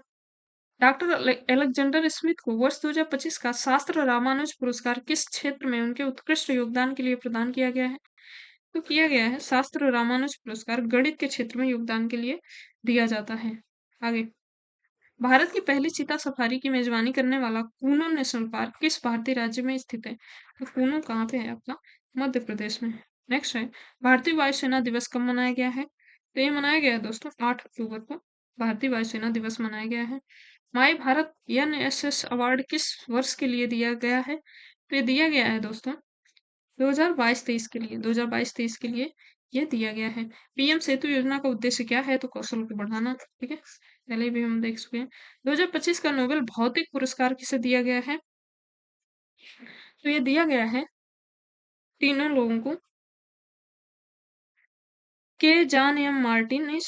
डॉक्टर अलेक्जेंडर स्मिथ को वर्ष 2025 का शास्त्र रामानुज पुरस्कार किस क्षेत्र में उनके उत्कृष्ट योगदान के लिए प्रदान किया गया है? तो किया गया है शास्त्र रामानुज पुरस्कार गणित के क्षेत्र में योगदान के लिए दिया जाता है। आगे भारत की पहली चीता सफारी की मेजबानी करने वाला कूनो नेशनल पार्क किस भारतीय राज्य में स्थित है? तो कूनो कहाँ पे है आपका? मध्य प्रदेश में। नेक्स्ट है भारतीय वायुसेना दिवस कब मनाया गया है? तो ये मनाया गया है दोस्तों 8 अक्टूबर को भारतीय वायुसेना दिवस मनाया गया है। माई भारत एनएसएस अवार्ड किस वर्ष के लिए दिया गया है? तो ये दिया गया है दोस्तों 2022-23 के लिए। 2022-23 के लिए ये दिया गया है। पीएम सेतु योजना का उद्देश्य क्या है? तो कौशल को बढ़ाना। ठीक है, पहले भी हम देख चुके हैं। 2025 का नोबेल भौतिक पुरस्कार किसे दिया गया है? तो ये दिया गया है तीनों लोगों को, के John M Martinis,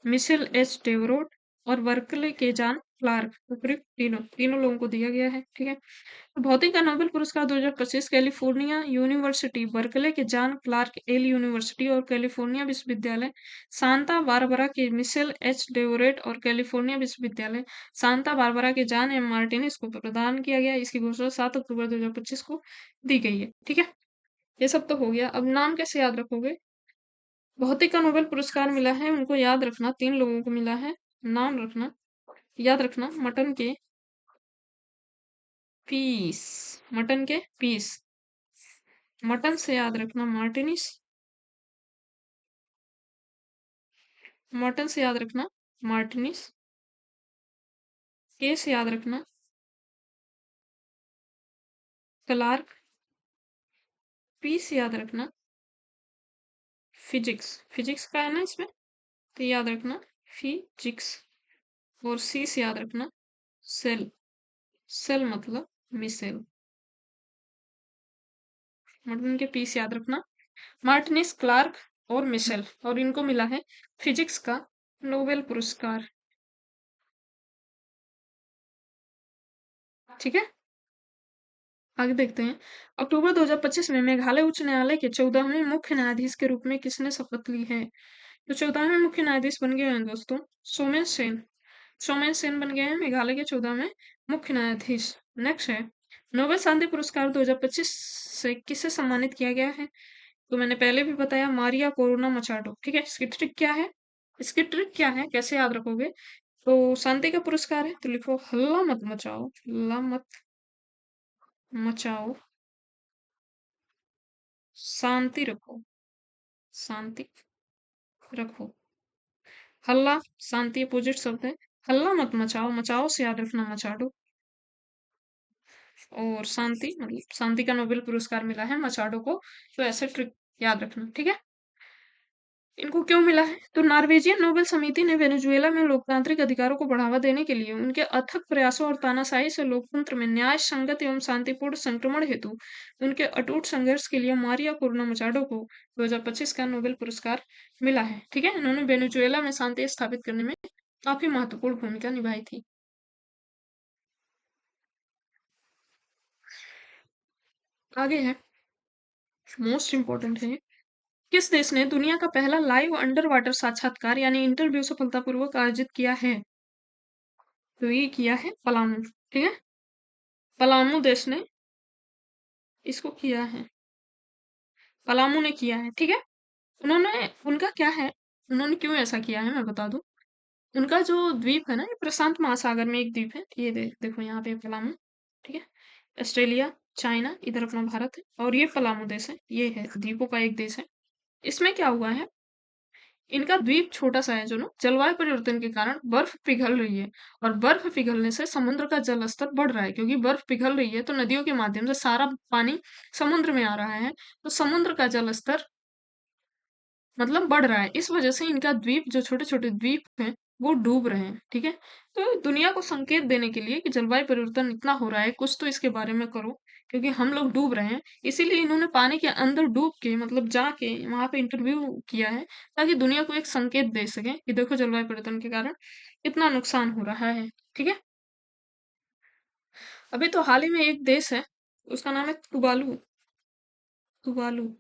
Michel H Devoret और बर्कले के जॉन क्लार्क। उपयुक्त तीनों लोगों को दिया गया है। ठीक है, तो भौतिक का नोबेल पुरस्कार 2025 कैलिफोर्निया यूनिवर्सिटी, बर्कले के जॉन क्लार्क एल यूनिवर्सिटी और कैलिफोर्निया विश्वविद्यालय सांता बारबरा के मिशेल एच डेवोरेट और कैलिफोर्निया विश्वविद्यालय सांता बारबरा के जॉन एम मार्टिनिस को प्रदान किया गया। इसकी घोषणा 7 अक्टूबर 2025 को दी गई है। ठीक है, ये सब तो हो गया। अब नाम कैसे याद रखोगे? भौतिक का नोबेल पुरस्कार मिला है उनको याद रखना, 3 लोगों को मिला है। नाम रखना, याद रखना, पीस मटन के पीस, मटन से याद रखना मार्टिनिस, मटन से याद रखना मार्टिनिस, के से याद रखना क्लार्क, पी से याद रखना फिजिक्स, फिजिक्स का है ना इसमें, तो याद रखना फिजिक्स। और सी से याद रखना सेल, सेल मतलब मिसेल। मटन के पी से याद रखना मार्टिनिस, क्लार्क और मिशेल, और इनको मिला है फिजिक्स का नोबेल पुरस्कार। ठीक है, आगे देखते हैं। अक्टूबर 2025 में मेघालय उच्च न्यायालय के 14वें मुख्य न्यायाधीश के रूप में किसने शपथ ली है? तो 14वें मुख्य न्यायाधीश बन गए हैं दोस्तों सोमेन सेन। सोमेन सेन बन गए हैं मेघालय के 14वें मुख्य न्यायाधीश। नेक्स्ट है नोबेल शांति पुरस्कार 2025 से किसे सम्मानित किया गया है? तो मैंने पहले भी बताया मारिया कोरोना मचाडो। ठीक है, इसकी ट्रिक क्या है? इसकी ट्रिक क्या है, कैसे याद रखोगे? तो शांति का पुरस्कार है तो लिखो हल्ला मत मचाओ, हल्ला मत मचाओ, शांति रखो, शांति रखो। हल्ला शांति अपोजिट शब्द है। हल्ला मत मचाओ, मचाओ से याद रखना मचाडो। और शांति मतलब शांति का नोबेल पुरस्कार मिला है मचाडो को। तो ऐसे ट्रिक याद रखना। ठीक है, इनको क्यों मिला है? तो नॉर्वेजियन नोबेल समिति ने वेनेजुएला में लोकतांत्रिक अधिकारों को बढ़ावा देने के लिए उनके अथक प्रयासों और तानाशाही से लोकतंत्र में न्याय संगत एवं शांतिपूर्ण संक्रमण हेतु उनके अटूट संघर्ष के लिए मारिया कोरोना मचाडो को 2025 का नोबेल पुरस्कार मिला है। ठीक है, इन्होंने वेनेजुएला में शांति स्थापित करने में काफी महत्वपूर्ण भूमिका निभाई थी। आगे है मोस्ट इंपॉर्टेंट है, किस देश ने दुनिया का पहला लाइव अंडर वाटर साक्षात्कार यानी इंटरव्यू सफलतापूर्वक आयोजित किया है? तो ये किया है पलामू। ठीक है, पलामू देश ने इसको किया है, पलामू ने किया है। ठीक है, उन्होंने उनका क्या है, उन्होंने क्यों ऐसा किया है मैं बता दूं। उनका जो द्वीप है ना, ये प्रशांत महासागर में एक द्वीप है। ये देखो यहाँ पे पलामू। ठीक है, ऑस्ट्रेलिया चाइना, इधर अपना भारत है, और ये पलामू देश है, ये है द्वीपों का एक देश है। इसमें क्या हुआ है, इनका द्वीप छोटा सा है जो ना, जलवायु परिवर्तन के कारण बर्फ पिघल रही है, और बर्फ पिघलने से समुद्र का जल स्तर बढ़ रहा है, क्योंकि बर्फ पिघल रही है तो नदियों के माध्यम से सारा पानी समुद्र में आ रहा है, तो समुद्र का जल स्तर मतलब बढ़ रहा है। इस वजह से इनका द्वीप, जो छोटे छोटे द्वीप हैं, वो डूब रहे हैं। ठीक है, तो दुनिया को संकेत देने के लिए कि जलवायु परिवर्तन इतना हो रहा है, कुछ तो इसके बारे में करो, क्योंकि हम लोग डूब रहे हैं। इसीलिए इन्होंने पानी के अंदर डूब के, मतलब जाके वहां पे इंटरव्यू किया है, ताकि दुनिया को एक संकेत दे सके कि देखो जलवायु परिवर्तन के कारण कितना नुकसान हो रहा है। ठीक है, अभी तो हाल ही में एक देश है, उसका नाम है तुवालू। तुवालू,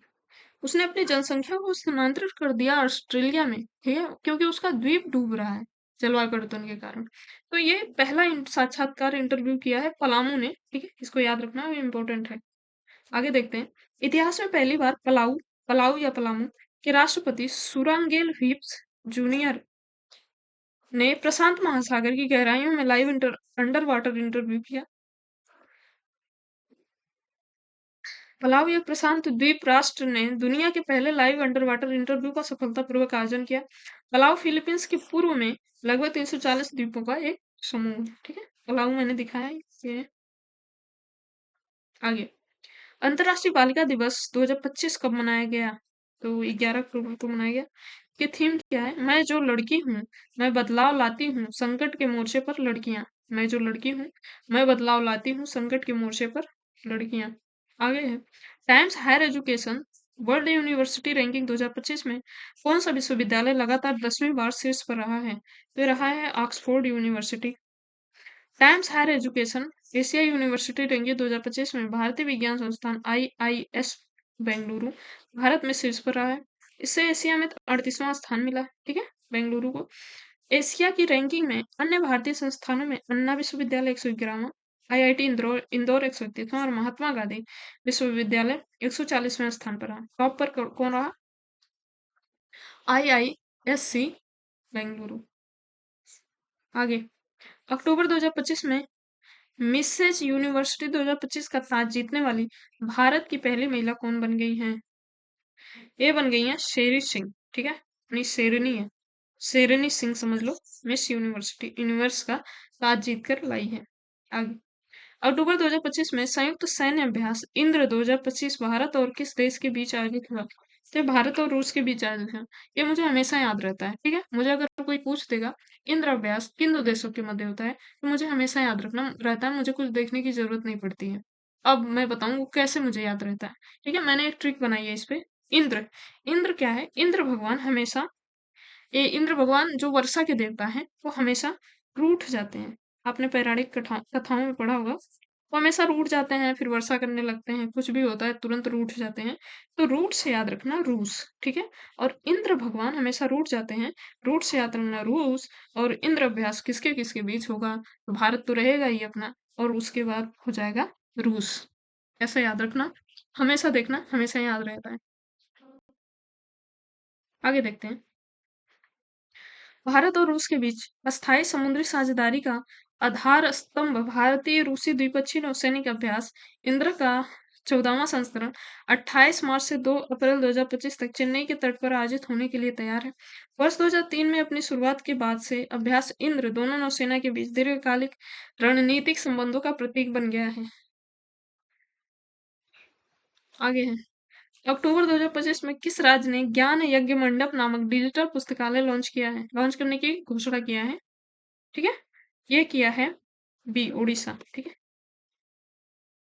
उसने अपनी जनसंख्या को स्थानांतरित कर दिया ऑस्ट्रेलिया में, ठीक है, क्योंकि उसका द्वीप डूब रहा है जलवायु परिवर्तन के कारण। तो ये पहला साक्षात्कार इंटरव्यू किया है पलामू ने। ठीक है, इसको याद रखना, ये इंपॉर्टेंट है। आगे देखते हैं। इतिहास में पहली बार पलाऊ पलाऊ या पलामू के राष्ट्रपति सुरांगेल व्हीप्स जूनियर ने प्रशांत महासागर की गहराइयों में लाइव अंडर वाटर इंटरव्यू किया। पलाऊ एक प्रशांत द्वीप राष्ट्र ने दुनिया के पहले लाइव अंडर वाटर इंटरव्यू का सफलतापूर्वक आयोजन किया। पलाऊ फिलीपींस के पूर्व में लगभग 340 द्वीपों का एक समूह है। ठीक है, पलाऊ मैंने दिखाया है ये। आगे, अंतर्राष्ट्रीय बालिका दिवस 2025 कब मनाया गया? तो 11 अक्टूबर को मनाया गया। ये थीम क्या है? मैं जो लड़की हूँ, मैं बदलाव लाती हूँ, संकट के मोर्चे पर लड़कियां। मैं जो लड़की हूँ, मैं बदलाव लाती हूँ, संकट के मोर्चे पर लड़कियां। आगे है, Times Higher Education World University ranking 2025 में कौन सा विश्वविद्यालय लगातार 10वीं बार शीर्ष पर रहा है? तो ये रहा है Oxford University. Times Higher Education Asia University ranking 2025 में भारतीय विज्ञान संस्थान IIS बेंगलुरु भारत में शीर्ष पर रहा है। इससे एशिया में 38वां स्थान मिला। ठीक है, बेंगलुरु को। एशिया की रैंकिंग में अन्य भारतीय संस्थानों में अन्ना विश्वविद्यालय 111वां, IIT इंदौर इंदौर 131वां और महात्मा गांधी विश्वविद्यालय 140वें स्थान पर रहा। टॉप पर कौन रहा? IISC बेंगलुरु। आगे, अक्टूबर 2025 में मिसेज यूनिवर्सिटी 2025 का ताज जीतने वाली भारत की पहली महिला कौन बन गई है? ये बन गई है शेरी सिंह। ठीक है, नहीं शेरनी है, शेरनी सिंह समझ लो। मिस यूनिवर्सिटी यूनिवर्स का ताज जीत कर लाई है। आगे, अक्टूबर 2025 में संयुक्त सैन्य अभ्यास इंद्र 2025 भारत और किस देश के बीच आयोजित हुआ? तो ये भारत और रूस के बीच आयोजित हुआ। ये मुझे हमेशा याद रहता है। ठीक है, मुझे अगर कोई पूछ देगा इंद्र अभ्यास किन दो देशों के मध्य होता है, तो मुझे हमेशा याद रखना रहता है, मुझे कुछ देखने की जरूरत नहीं पड़ती है। अब मैं बताऊं वो कैसे मुझे याद रहता है। ठीक है, मैंने एक ट्रिक बनाई है इस पे। इंद्र, इंद्र क्या है? इंद्र भगवान हमेशा, ये इंद्र भगवान जो वर्षा के देवता हैं, वो हमेशा रूठ जाते हैं। आपने पौराणिक कथाओं में पढ़ा होगा, वो हमेशा रूठ जाते हैं, फिर वर्षा करने लगते हैं, कुछ भी होता है तुरंत रूठ जाते हैं। तो रूट से याद रखना रूस। ठीक है, और इंद्र भगवान हमेशा रूठ जाते हैं, रूट से याद रखना रूस। और इंद्र अभ्यास किसके किसके बीच होगा? तो भारत तो रहेगा ही अपना, और उसके बाद हो जाएगा रूस। ऐसा याद रखना, हमेशा देखना, हमेशा याद रहता है। आगे देखते हैं। भारत और रूस के बीच अस्थायी समुद्री साझेदारी का आधार स्तंभ भारतीय रूसी द्विपक्षीय नौसैनिक अभ्यास इंद्र का 14वां संस्करण 28 मार्च से 2 अप्रैल 2025 तक चेन्नई के तट पर आयोजित होने के लिए तैयार है। वर्ष 2003 में अपनी शुरुआत के बाद से अभ्यास इंद्र दोनों नौसेना के बीच दीर्घकालिक रणनीतिक संबंधों का प्रतीक बन गया है। आगे है, अक्टूबर 2025 में किस राज्य ने ज्ञान यज्ञ मंडप नामक डिजिटल पुस्तकालय लॉन्च किया है, लॉन्च करने की घोषणा किया है? ठीक है, ये किया है बी उड़ीसा। ठीक है,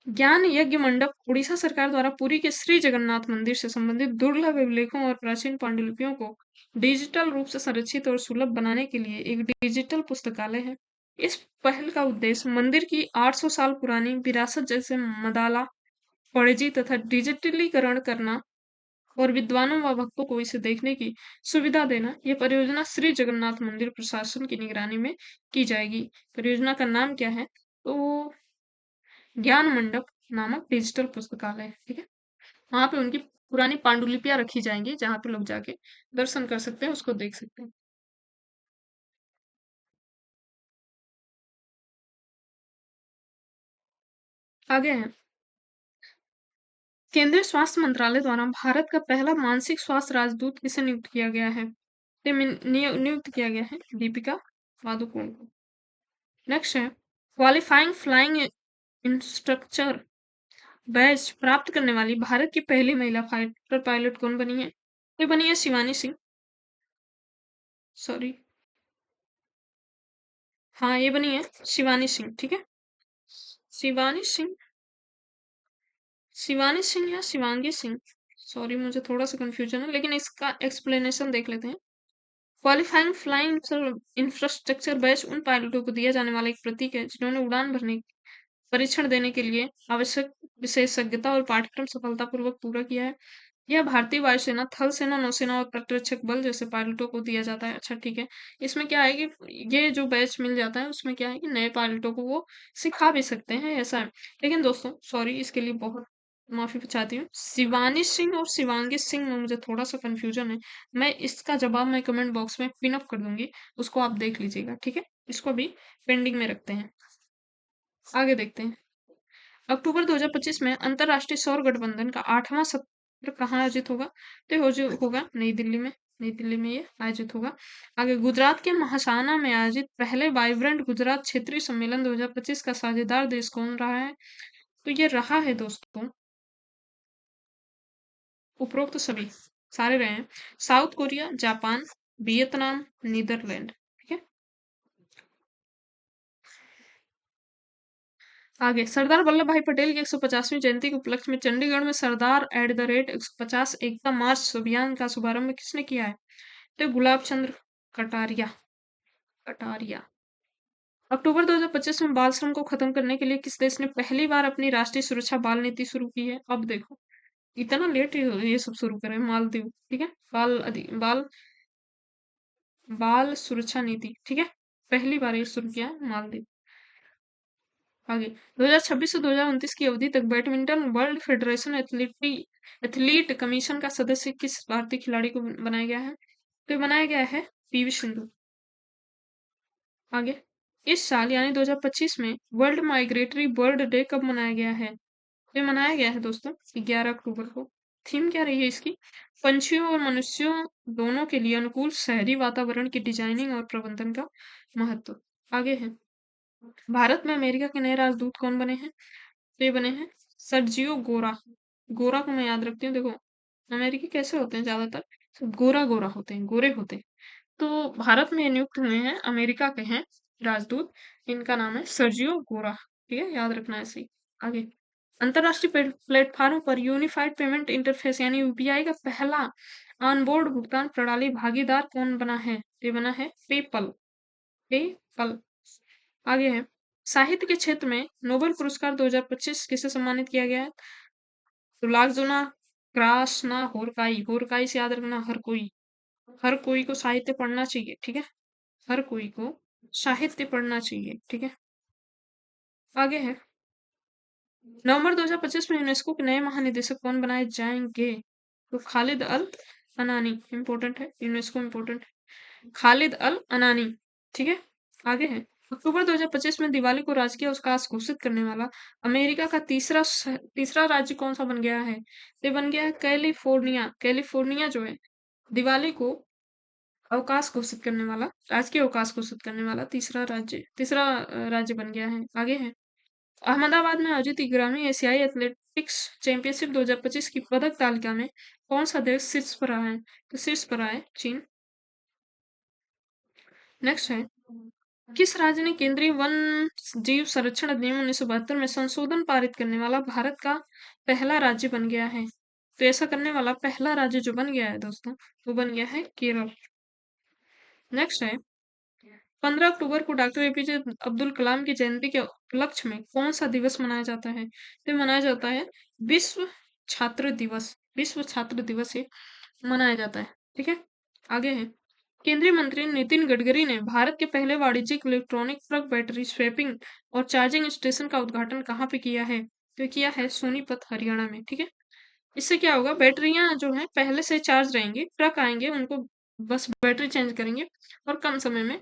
ज्ञान यज्ञ मंडप उड़ीसा सरकार द्वारा पुरी के श्री जगन्नाथ मंदिर से संबंधित दुर्लभ अभिलेखों और प्राचीन पांडुलिपियों को डिजिटल रूप से संरक्षित और सुलभ बनाने के लिए एक डिजिटल पुस्तकालय है। इस पहल का उद्देश्य मंदिर की 800 साल पुरानी विरासत जैसे मदाला पणजी तथा डिजिटलीकरण करना और विद्वानों व भक्तों को इसे देखने की सुविधा देना। यह परियोजना श्री जगन्नाथ मंदिर प्रशासन की निगरानी में की जाएगी। परियोजना का नाम क्या है? तो ज्ञान मंडप नामक डिजिटल पुस्तकालय। ठीक है, वहां पे उनकी पुरानी पांडुलिपियां रखी जाएंगी, जहां पे लोग जाके दर्शन कर सकते हैं, उसको देख सकते हैं। आगे हैं, केंद्रीय स्वास्थ्य मंत्रालय द्वारा भारत का पहला मानसिक स्वास्थ्य राजदूत किसे नियुक्त किया गया है? नियुक्त किया गया है दीपिका पादुकोण को। नेक्स्ट है, क्वालिफाइंग फ्लाइंग इंस्ट्रक्टर बैच प्राप्त करने वाली भारत की पहली महिला फाइटर पायलट कौन बनी है? ये बनी है शिवानी सिंह। सॉरी, हाँ ये बनी है शिवानी सिंह। ठीक है, शिवानी सिंह, शिवानी सिंह या शिवांगी सिंह, सॉरी मुझे थोड़ा सा कंफ्यूजन है, लेकिन इसका एक्सप्लेनेशन देख लेते हैं। क्वालिफाइंग फ्लाइंग इंफ्रास्ट्रक्चर बैच उन पायलटों को दिया जाने वाला एक प्रतीक है जिन्होंने उड़ान भरने परीक्षण देने के लिए आवश्यक विशेषज्ञता और पाठ्यक्रम सफलतापूर्वक पूरा किया है। यह भारतीय वायुसेना, थल सेना, नौसेना और तटरक्षक बल जैसे पायलटों को दिया जाता है। अच्छा ठीक है, इसमें क्या है कि ये जो बैच मिल जाता है उसमें क्या है कि नए पायलटों को वो सिखा भी सकते हैं, ऐसा है। लेकिन दोस्तों सॉरी, इसके लिए बहुत माफी चाहती हूँ। शिवानी सिंह और शिवांगी सिंह में मुझे थोड़ा सा कंफ्यूजन है। मैं इसका जवाब मैं कमेंट बॉक्स में पिन अप कर दूंगी, उसको आप देख लीजिएगा। ठीक है, इसको भी पेंडिंग में रखते हैं, आगे देखते हैं। अक्टूबर 2025 में अंतरराष्ट्रीय सौर गठबंधन का 8वां सत्र कहाँ आयोजित होगा? तो होगा नई दिल्ली में। नई दिल्ली में ये आयोजित होगा। आगे, गुजरात के महासाना में आयोजित पहले वाइब्रेंट गुजरात क्षेत्रीय सम्मेलन 2025 का साझेदार देश कौन रहा है? तो ये रहा है दोस्तों, उपरोक्त सभी सारे रहे हैं, South Korea, Japan, Vietnam, Netherlands. ठीक है, आगे, सरदार वल्लभ भाई पटेल की 150वीं जयंती के उपलक्ष्य में चंडीगढ़ में सरदार @150 एकता मार्च अभियान का शुभारंभ किसने किया है? तो गुलाब चंद्र कटारिया। कटारिया। अक्टूबर 2025 में बाल श्रम को खत्म करने के लिए किस देश ने पहली बार अपनी राष्ट्रीय सुरक्षा बाल नीति शुरू की है? अब देखो, इतना लेट ये सब शुरू करे, मालदीव। ठीक है, बाल सुरक्षा नीति। ठीक है, पहली बार ये शुरू किया है मालदीव। आगे, 2026 से 2029 की अवधि तक badminton world federation athlete commission का सदस्य किस भारतीय खिलाड़ी को बनाया गया है? तो ये बनाया गया है पीवी सिंधु। आगे, इस साल यानी 2025 में वर्ल्ड माइग्रेटरी बर्ड डे कब मनाया गया है? तो ये मनाया गया है दोस्तों 11 अक्टूबर को। थीम क्या रही है इसकी? पंछियों और मनुष्यों दोनों के लिए अनुकूल शहरी वातावरण की डिजाइनिंग और प्रबंधन का महत्व। आगे है, भारत में अमेरिका के नए राजदूत कौन बने हैं? तो ये बने हैं सर्जियो गोरा। गोरा को मैं याद रखती हूँ। देखो, अमेरिकी कैसे होते हैं ज्यादातर, सब गोरा गोरा होते हैं, गोरे होते हैं। तो भारत में नियुक्त हुए हैं, अमेरिका के हैं राजदूत, इनका नाम है सर्जियो गोरा। ठीक है, याद रखना है ऐसे ही। आगे, अंतरराष्ट्रीय प्लेटफॉर्म पर यूनिफाइड पेमेंट इंटरफेस यानी यूपीआई का पहला ऑनबोर्ड भुगतान प्रणाली भागीदार कौन बना है? ये बना है पेपल। पेपल। आगे है, साहित्य के क्षेत्र में नोबेल पुरस्कार 2025 किसे सम्मानित किया गया है? तो लाक्जुना क्रासना होरकाई। होरकाई से याद रखना, हर कोई को साहित्य पढ़ना चाहिए। ठीक है, हर कोई को साहित्य पढ़ना चाहिए। ठीक है, आगे है, नवंबर 2025 में यूनेस्को के नए महानिदेशक कौन बनाए जाएंगे? तो खालिद अल अनानी। इंपॉर्टेंट है, यूनेस्को इंपॉर्टेंट है, खालिद अल अनानी। ठीक है, आगे है, अक्टूबर 2025 में दिवाली को राजकीय अवकाश घोषित करने वाला अमेरिका का तीसरा राज्य कौन सा बन गया है? ये बन गया है कैलिफोर्निया। कैलिफोर्निया जो है, दिवाली को अवकाश घोषित करने वाला, राजकीय अवकाश घोषित करने वाला तीसरा राज्य बन गया है। आगे है, अहमदाबाद में आयोजित 11वीं एशियाई एथलेटिक्स चैंपियनशिप 2025 की पदक तालिका में कौन सा देश शीर्ष पर रहा है? तो शीर्ष पर रहा है चीन। नेक्स्ट है, किस राज्य ने केंद्रीय वन जीव संरक्षण अधिनियम 1972 में संशोधन पारित करने वाला भारत का पहला राज्य बन गया है? तो ऐसा करने वाला पहला राज्य जो बन गया है दोस्तों, वो बन गया है केरल। नेक्स्ट है, 15 अक्टूबर को डॉक्टर एपीजे अब्दुल कलाम की जयंती के उपलक्ष्य में कौन सा दिवस मनाया जाता है? तो मनाया जाता है विश्व छात्र दिवस। विश्व छात्र दिवस ये मनाया जाता है। ठीक है, आगे है, केंद्रीय मंत्री नितिन गडकरी ने भारत के पहले वाणिज्यिक इलेक्ट्रॉनिक ट्रक बैटरी स्वैपिंग और चार्जिंग स्टेशन का उद्घाटन कहाँ पे किया है? तो किया है सोनीपत हरियाणा में। ठीक है, इससे क्या होगा, बैटरियां जो है पहले से चार्ज रहेंगी, ट्रक आएंगे उनको बस बैटरी चेंज करेंगे और कम समय में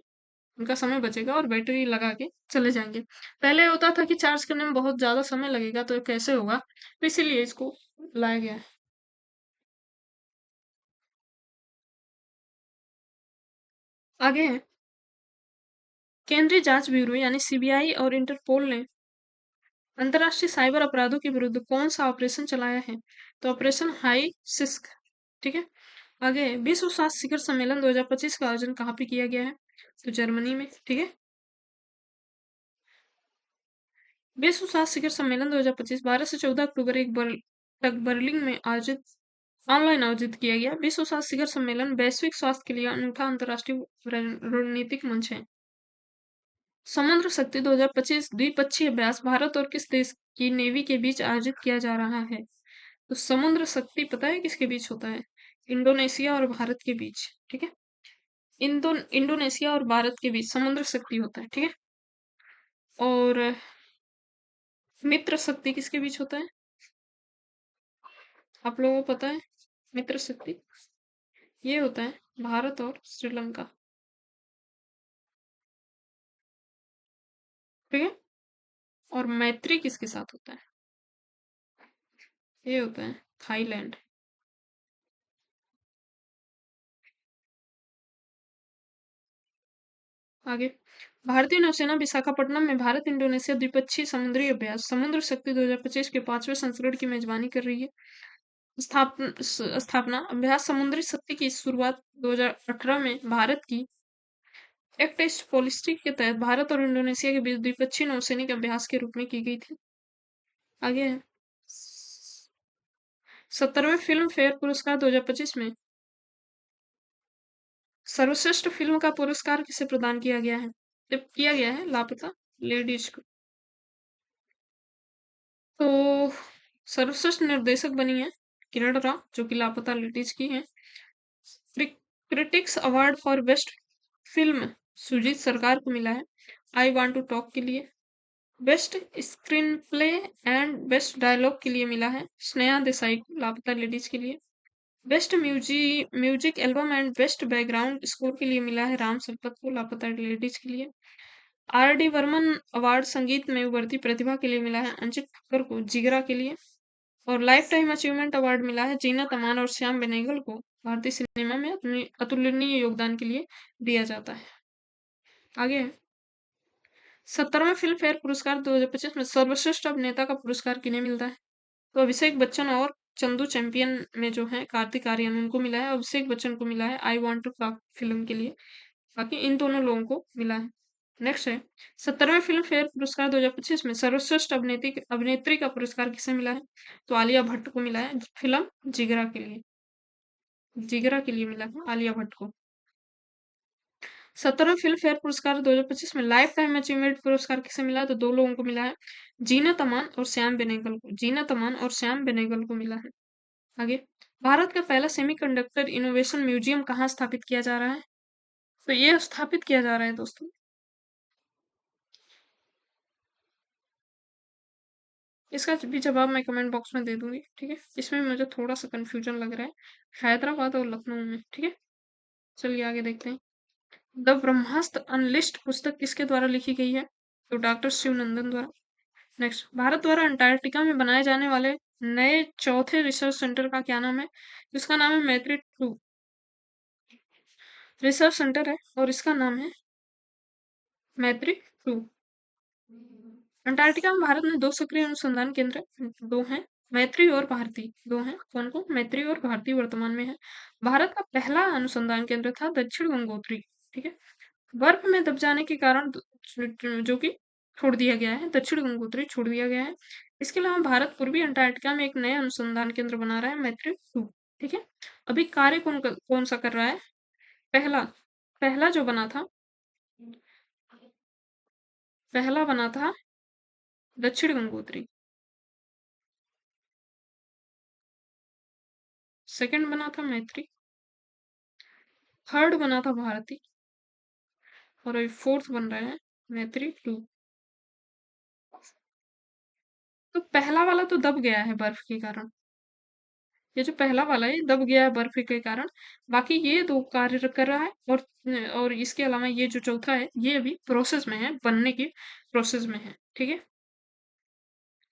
उनका समय बचेगा और बैटरी लगा के चले जाएंगे। पहले होता था कि चार्ज करने में बहुत ज्यादा समय लगेगा, तो कैसे होगा, तो इसीलिए इसको लाया गया है। आगे है, केंद्रीय जांच ब्यूरो यानी सीबीआई और इंटरपोल ने अंतर्राष्ट्रीय साइबर अपराधों के विरुद्ध कौन सा ऑपरेशन चलाया है? तो ऑपरेशन हाई सिस्क। ठीक है। आगे है, विश्व स्वास्थ्य शिखर सम्मेलन 2025 का आयोजन कहाँ पे किया गया है? तो जर्मनी में। ठीक है। विश्व स्वास्थ्य शिखर सम्मेलन 2025 12 से 14 अक्टूबर तक बर्लिन में आयोजित ऑनलाइन आयोजित किया गया। विश्व स्वास्थ्य शिखर सम्मेलन वैश्विक स्वास्थ्य के लिए अनूठा अंतर्राष्ट्रीय रणनीतिक मंच है। समुद्र शक्ति 2025 द्विपक्षीय अभ्यास भारत और किस देश की नेवी के बीच आयोजित किया जा रहा है? तो समुद्र शक्ति पता है किसके बीच होता है? इंडोनेशिया और भारत के बीच। ठीक है। इंडोनेशिया और भारत के बीच समुद्र शक्ति होता है। ठीक है। और मित्र शक्ति किसके बीच होता है? आप लोगों को पता है मित्र शक्ति? ये होता है भारत और श्रीलंका। ठीक है। और मैत्री किसके साथ होता है? ये होता है थाईलैंड। आगे, भारतीय नौसेना विशाखापट्टनम में भारत इंडोनेशिया द्विपक्षीय समुद्री अभ्यास समुद्र शक्ति 2025 के 5वें संस्करण की मेजबानी कर रही है। स्थापना अभ्यास समुद्री शक्ति की शुरुआत 2018 में भारत की एक्ट ईस्ट पॉलिसी के तहत भारत और इंडोनेशिया के बीच द्विपक्षीय नौसैनिक अभ्यास के रूप में की गई थी। आगे है, 17वें फिल्म फेयर पुरस्कार 2025 में सर्वश्रेष्ठ फिल्म का पुरस्कार किसे प्रदान किया गया है? जब किया गया है लापता लेडीज को। तो सर्वश्रेष्ठ निर्देशक बनी है किरण राव, जो कि लापता लेडीज की है। Critics award for best film Sujit Sarkar को मिला है आई वांट टू टॉक के लिए। Best screenplay and best dialogue के लिए मिला है स्नेहा देसाई को, लापता लेडीज के लिए। Best music album and best background score के लिए मिला है राम संपत को, लापता लेडीज के लिए। आर डी बर्मन अवार्ड संगीत में उभरती प्रतिभा के लिए मिला है अंशित ठक्कर को, जिगरा के लिए। और लाइफ टाइम अचीवमेंट अवार्ड मिला है जीनत अमान और श्याम बेनेगल को, भारतीय सिनेमा में अपने अतुलनीय योगदान के लिए दिया जाता है। आगे, 17वें फिल्म फेयर पुरस्कार 2025 में सर्वश्रेष्ठ अभिनेता का पुरस्कार किन्हें मिलता है? तो अभिषेक बच्चन और चंदू चैंपियन में जो है कार्तिक आर्यन, उनको मिला है। अभिषेक बच्चन को मिला है I want to talk film के लिए। बाकी इन दोनों लोगों को मिला है। नेक्स्ट है, 17वें फिल्म फेयर पुरस्कार 2025 में सर्वश्रेष्ठ अभिनेत्री अभिनेत्री का पुरस्कार किसे मिला है? तो आलिया भट्ट को मिला है फिल्म जिगरा के लिए। जिगरा के लिए मिला है आलिया भट्ट को। 17वें फिल्म फेयर पुरस्कार 2025 में लाइफ टाइम अचीवमेंट पुरस्कार किसे मिला है? तो दो लोगों को मिला है, जीनत अमान और श्याम बेनेगल को। जीनत अमान और श्याम बेनेगल को मिला है। आगे, भारत का पहला सेमीकंडक्टर इनोवेशन म्यूजियम कहाँ स्थापित किया जा रहा है? तो ये स्थापित किया जा रहा है दोस्तों, इसका भी जवाब मैं कमेंट बॉक्स में दे दूंगी। ठीक है। इसमें मुझे थोड़ा सा कंफ्यूजन लग रहा है, हैदराबाद और लखनऊ में। ठीक है। चलिए आगे देखते हैं। द ब्रह्मास्त्र अनलिस्ट पुस्तक किसके द्वारा लिखी गई है? तो डॉक्टर शिवनंदन द्वारा। नेक्स्ट, भारत द्वारा अंटार्कटिका में बनाए जाने वाले नए चौथे रिसर्च सेंटर का क्या नाम है? इसका नाम है मैत्री टू रिसर्च सेंटर है, और इसका नाम है मैत्री टू। अंटार्कटिका में भारत में दो सक्रिय अनुसंधान केंद्र दो हैं, मैत्री और भारती। दो हैं, कौन कौन? मैत्री और भारती वर्तमान में है। भारत का पहला अनुसंधान केंद्र था दक्षिण गंगोत्री। ठीक है। बर्फ में दब जाने के कारण जो कि छोड़ दिया गया है, दक्षिण गंगोत्री छोड़ दिया गया है। इसके अलावा भारत पूर्वी अंटार्कटिका में एक नया अनुसंधान केंद्र बना रहा है, मैत्री टू। ठीक है। अभी कार्य कौन सा कर रहा है? पहला पहला जो बना था, पहला बना था दक्षिण गंगोत्री, सेकंड बना था मैत्री, थर्ड बना था भारती, और अभी फोर्थ बन रहा है मैत्री टू। तो पहला वाला तो दब गया है बर्फ के कारण, ये जो पहला वाला है ये दब गया है बर्फ के कारण। बाकी ये दो कार्य कर रहा है, और इसके अलावा ये जो चौथा है ये अभी प्रोसेस में है, बनने की प्रोसेस में है। ठीक है।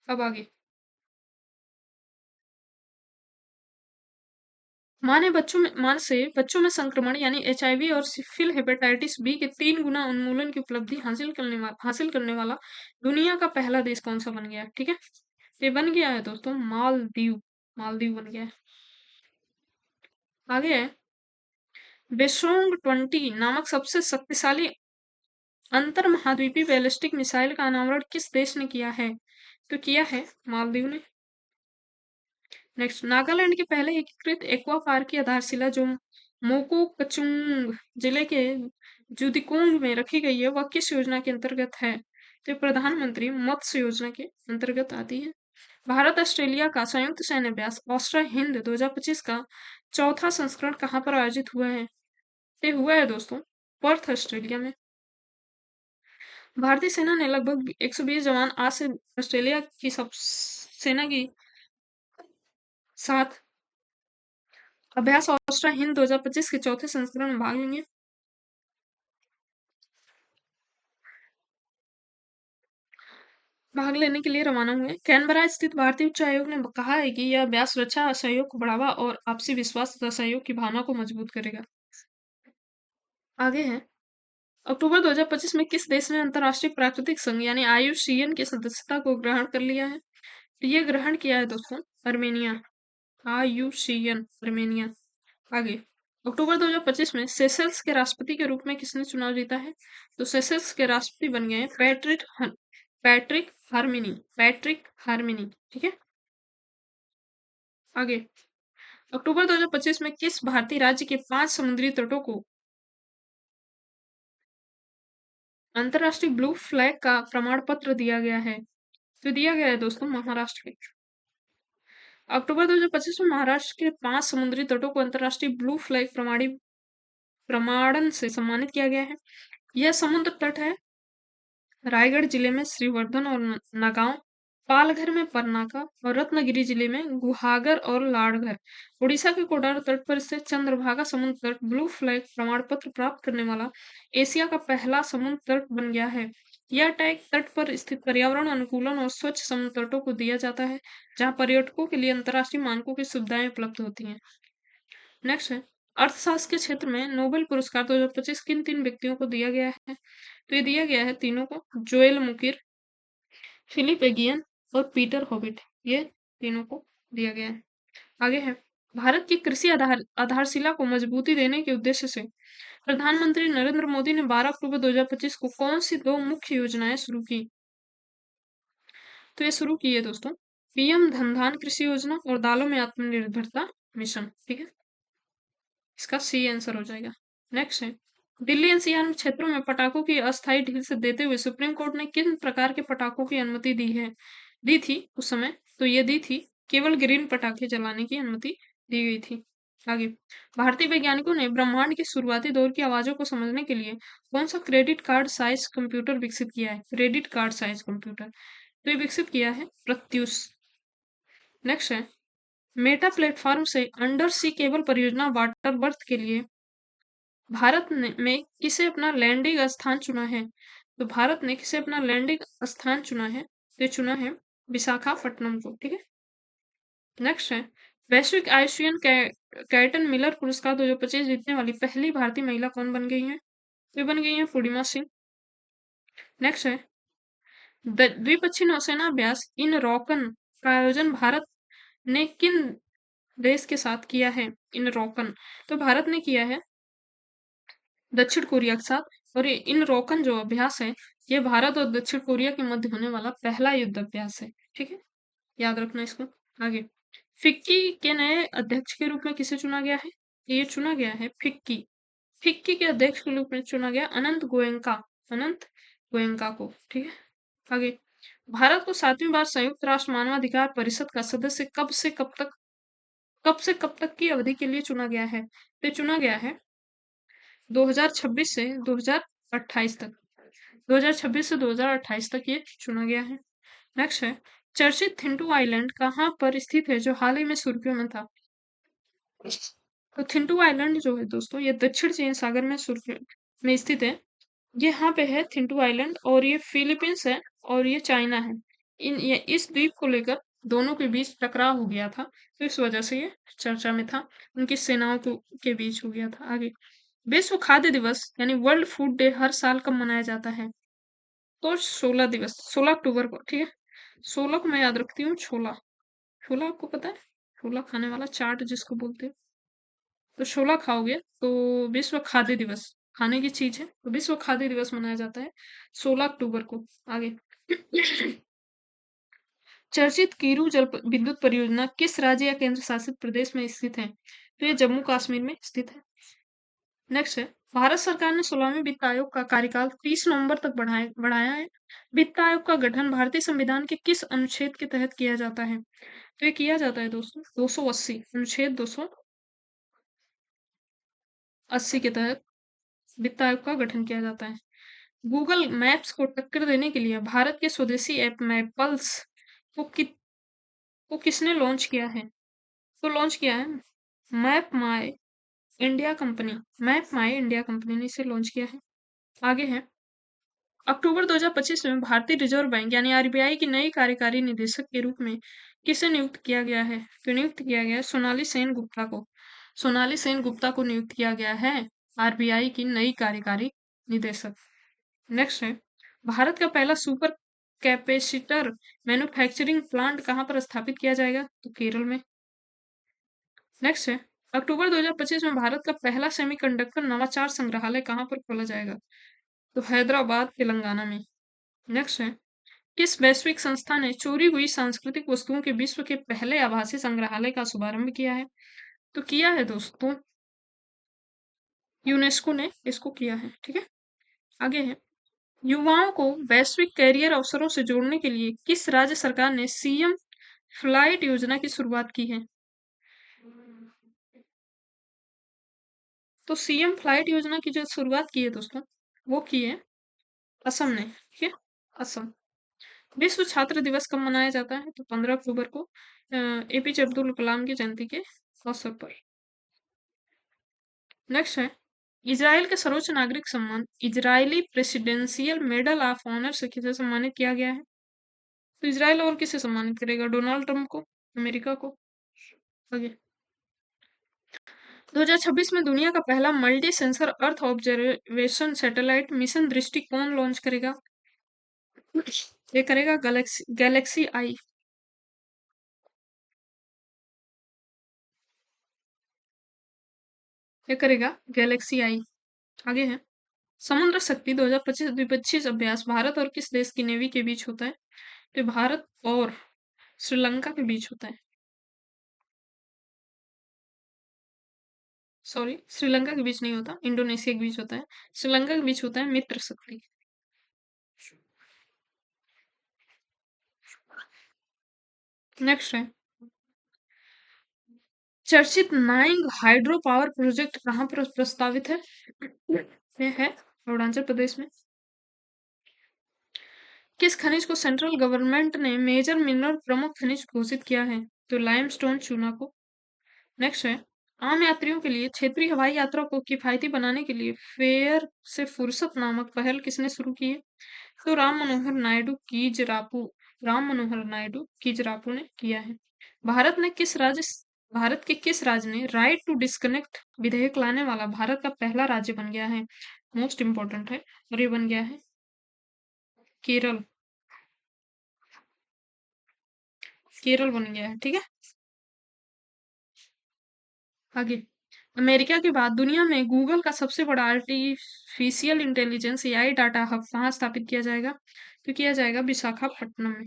अब आगे, मां से बच्चों में संक्रमण यानी एचआईवी और सिफिल हेपेटाइटिस बी के 3 गुना उन्मूलन की उपलब्धि हासिल करने वाला दुनिया का पहला देश कौन सा बन गया है? ठीक है, ये बन गया है दोस्तों मालदीव। मालदीव बन गया है। आगे है बेशोंग 20 नामक सबसे शक्तिशाली अंतर महाद्वीपीय बैलिस्टिक मिसाइल का अनावरण किस देश ने किया है? तो किया है मालदीव ने। नेक्स्ट, नागालैंड के पहले एकीकृत एक्वा पार्क की आधारशिला जो मोकोकचुंग जिले के जुदिकोंग में रखी गई है वह किस योजना के अंतर्गत है? तो प्रधानमंत्री मत्स्य योजना के अंतर्गत आती है। भारत ऑस्ट्रेलिया का संयुक्त सैन्य अभ्यास ऑस्ट्रा हिंद 2025 का चौथा संस्करण कहाँ पर आयोजित हुआ है? ये हुआ है दोस्तों पर्थ ऑस्ट्रेलिया में। भारतीय सेना ने लगभग 120 जवान आज से ऑस्ट्रेलिया की सब सेना की साथ अभ्यास ऑस्ट्रा हिंद 2025 के चौथे संस्करण में भाग लेंगे। भाग लेने के लिए रवाना हुए। कैनबरा स्थित भारतीय उच्च आयोग ने कहा है कि यह अभ्यास रक्षा सहयोग को बढ़ावा और आपसी विश्वास तथा सहयोग की भावना को मजबूत करेगा। आगे है अक्टूबर 2025 में किस देश ने अंतर्राष्ट्रीय प्राकृतिक संघ यानी आईयूसीएन की सदस्यता को ग्रहण कर लिया है? तो ये ग्रहण किया है दोस्तों अर्मेनिया। IUCN Armenia. आगे अक्टूबर 2025 में सेशल्स के राष्ट्रपति के रूप में किसने चुनाव जीता है? तो सेशल्स के राष्ट्रपति बन गए हैं पैट्रिक हार्मिनी। पैट्रिक हार्मिनी। ठीक है। आगे अक्टूबर 2025 में किस भारतीय राज्य के 5 समुद्री तटों को अंतरराष्ट्रीय ब्लू फ्लैग का प्रमाण पत्र दिया गया है? तो दिया गया है दोस्तों महाराष्ट्र के। अक्टूबर 2025 में महाराष्ट्र के 5 समुद्री तटों को अंतरराष्ट्रीय ब्लू फ्लैग प्रमाणन से सम्मानित किया गया है। यह समुद्र तट है रायगढ़ जिले में श्रीवर्धन और नगांव, पालघर में परनाका और रत्नागिरी जिले में गुहागर और लाड़घर। उड़ीसा के कोडार तट पर स्थित चंद्रभागा समुद्र तट ब्लू फ्लैग प्रमाण पत्र प्राप्त करने वाला एशिया का पहला समुद्र तट बन गया है। यह टैग तट पर स्थित पर्यावरण अनुकूलन और स्वच्छ समुद्र तटों को दिया जाता है जहां पर्यटकों के लिए अंतर्राष्ट्रीय मानकों की सुविधाएं उपलब्ध होती हैं। नेक्स्ट है अर्थशास्त्र के क्षेत्र में नोबेल पुरस्कार 2025 किन 3 व्यक्तियों को दिया गया है? तो ये दिया गया है तीनों को जोएल मुकिर, फिलिप एगियन और पीटर हॉबिट। ये तीनों को दिया गया है। आगे है भारत की कृषि आधारशिला को मजबूती देने के उद्देश्य से प्रधानमंत्री नरेंद्र मोदी ने 12 अक्टूबर 2025 को कौन सी 2 मुख्य योजनाएं शुरू की? तो ये शुरू की है दोस्तों पीएम धनधान कृषि योजना और दालों में आत्मनिर्भरता मिशन। ठीक है, इसका सी आंसर हो जाएगा। नेक्स्ट है दिल्ली एनसीआर क्षेत्रों में पटाखों की अस्थायी ढील से देते हुए सुप्रीम कोर्ट ने किन प्रकार के पटाखों की अनुमति दी थी उस समय? तो ये दी थी केवल ग्रीन पटाखे जलाने की अनुमति दी गई थी। आगे भारतीय वैज्ञानिकों ने ब्रह्मांड के शुरुआती दौर की आवाजों को समझने के लिए कौन सा क्रेडिट कार्ड साइज कंप्यूटर विकसित किया है? क्रेडिट कार्ड साइज कंप्यूटर तो ये विकसित किया है प्रत्यूष। नेक्स्ट है मेटा प्लेटफॉर्म से अंडर सी केबल परियोजना वाटर बर्थ के लिए भारत में किसे अपना लैंडिंग स्थान चुना है? तो भारत ने किसे अपना लैंडिंग स्थान चुना है? तो चुना है विशाखापट्टनम को। ठीक है। नेक्स्ट है वैश्विक आयुष्मान कैटन मिलर पुरस्कार 2025 जीतने वाली पहली भारतीय महिला कौन बन गई है? तो बन गई है पूर्णिमा सिंह। नेक्स्ट है द्विपक्षीय नौसेना अभ्यास इन रॉकन का आयोजन भारत ने किन देश के साथ किया है? इन रॉकन तो भारत ने किया है दक्षिण कोरिया के साथ। और ये इन रोकन जो अभ्यास है ये भारत और दक्षिण कोरिया के मध्य होने वाला पहला युद्ध अभ्यास है। ठीक है, याद रखना इसको। आगे फिक्की के नए अध्यक्ष के रूप में किसे चुना गया है? ये चुना गया है फिक्की। फिक्की के अध्यक्ष के रूप में चुना गया अनंत गोयंका को। ठीक है। आगे भारत को 7वीं बार संयुक्त राष्ट्र मानवाधिकार परिषद का सदस्य कब से कब तक की अवधि के लिए चुना गया है? तो चुना गया है 2026 से 2028 तक। 2026 से 2028 तक ये चुना गया है। नेक्स्ट है चर्चित थिंटू आइलैंड कहाँ पर स्थित है जो हाल ही में सुर्खियों में था? तो थिंटू आइलैंड जो है दोस्तों ये दक्षिण चीन सागर में सुर्खियों में स्थित है। ये यहाँ पे है थिंटू आइलैंड और ये फिलीपींस है और ये चाइना है। इस द्वीप को लेकर दोनों के बीच टकराव हो गया था, तो इस वजह से ये चर्चा में था। उनकी सेनाओं के बीच हो गया था। आगे, विश्व खाद्य दिवस यानी वर्ल्ड फूड डे हर साल कब मनाया जाता है? तो 16 अक्टूबर को, ठीक है। 16 को मैं याद रखती हूँ, छोला। छोला आपको पता है? छोला खाने वाला चाट जिसको बोलते हैं। तो छोला खाओगे तो विश्व खाद्य दिवस, खाने की चीज है, तो विश्व खाद्य दिवस मनाया जाता है 16 अक्टूबर को। आगे, चर्चित कीरू जल विद्युत परियोजना किस राज्य या केंद्र शासित प्रदेश में स्थित है? तो ये जम्मू कश्मीर में स्थित है। नेक्स्ट है, भारत सरकार ने 16वें वित्त आयोग का कार्यकाल 30 नवंबर तक बढ़ाया है। वित्त आयोग का गठन भारतीय संविधान के किस अनुच्छेद के तहत किया जाता है? तो ये किया जाता है दोस्तों 280, अनुच्छेद 280 के तहत वित्त आयोग का गठन किया जाता है। गूगल मैप्स को टक्कर देने के लिए भारत के स्वदेशी ऐप मैपल्स को, को किसने लॉन्च किया है? तो लॉन्च किया है मैप माई इंडिया कंपनी। मैप माई इंडिया कंपनी ने इसे लॉन्च किया है। आगे है, अक्टूबर 2025 में भारतीय रिजर्व बैंक यानी आरबीआई की नई कार्यकारी निदेशक के रूप में किसे नियुक्त किया गया है? तो नियुक्त किया गया है सोनाली सेन गुप्ता को। सोनाली सेन गुप्ता को नियुक्त किया गया है आरबीआई की नई कार्यकारी निदेशक। नेक्स्ट है, भारत का पहला सुपर कैपेसिटर मैन्युफैक्चरिंग प्लांट कहाँ पर स्थापित किया जाएगा? तो केरल में। नेक्स्ट है, अक्टूबर 2025 में भारत का पहला सेमीकंडक्टर नवाचार संग्रहालय कहाँ पर खोला जाएगा? तो हैदराबाद, तेलंगाना में। नेक्स्ट है, किस वैश्विक संस्था ने चोरी हुई सांस्कृतिक वस्तुओं के विश्व के पहले आभासी संग्रहालय का शुभारंभ किया है? तो किया है दोस्तों, यूनेस्को ने इसको किया है, ठीक है। आगे है, युवाओं को वैश्विक कैरियर अवसरों से जोड़ने के लिए किस राज्य सरकार ने सीएम फ्लाइट योजना की शुरुआत की है? तो सीएम फ्लाइट योजना की जो शुरुआत की है दोस्तों, वो की है असम ने, ठीक है, असम। विश्व छात्र दिवस कब मनाया जाता है? तो 15 अक्टूबर को एपीजे अब्दुल कलाम की जयंती के अवसर पर। नेक्स्ट है, इजराइल के सर्वोच्च नागरिक सम्मान Israeli presidential medal of honour से किसे सम्मानित किया गया है? तो इजराइल और किसे सम्मानित करेगा? डोनाल्ड ट्रंप को, अमेरिका को। आगे, 2026 में दुनिया का पहला multi sensor earth observation satellite mission दृष्टि कौन लॉन्च करेगा? ये करेगा गैलेक्सी आई। ये करेगा गैलेक्सी आई। आगे है, समुद्र शक्ति 2025 द्विपक्षीय अभ्यास भारत और किस देश की नेवी के बीच होता है? तो भारत और श्रीलंका के बीच होता है। सॉरी, श्रीलंका के बीच नहीं होता, इंडोनेशिया के बीच होता है। श्रीलंका के बीच होता है मित्र शक्ति। नेक्स्ट है, चर्चित नाइंग हाइड्रो पावर प्रोजेक्ट कहाँ पर प्रस्तावित है? ये है अरुणाचल प्रदेश में। किस खनिज को सेंट्रल गवर्नमेंट ने मेजर मिनरल प्रमुख खनिज घोषित किया है? तो लाइमस्टोन चूना को। नेक्स्ट है, आम यात्रियों के लिए क्षेत्रीय हवाई यात्रा को किफायती बनाने के लिए फेयर से फुर्सत नामक पहल किसने शुरू की है? तो राम मनोहर नायडू कीजरापू ने किया है। भारत ने किस राज्य भारत के किस राज्य ने राइट टू डिस्कनेक्ट विधेयक लाने वाला भारत का पहला राज्य बन गया है? मोस्ट इंपॉर्टेंट है, और ये बन गया है केरल। केरल बन गया है, ठीक है। आगे, अमेरिका के बाद दुनिया में गूगल का सबसे बड़ा artificial intelligence AI data hub कहाँ स्थापित किया जाएगा? तो किया जाएगा विशाखापट्टनम में।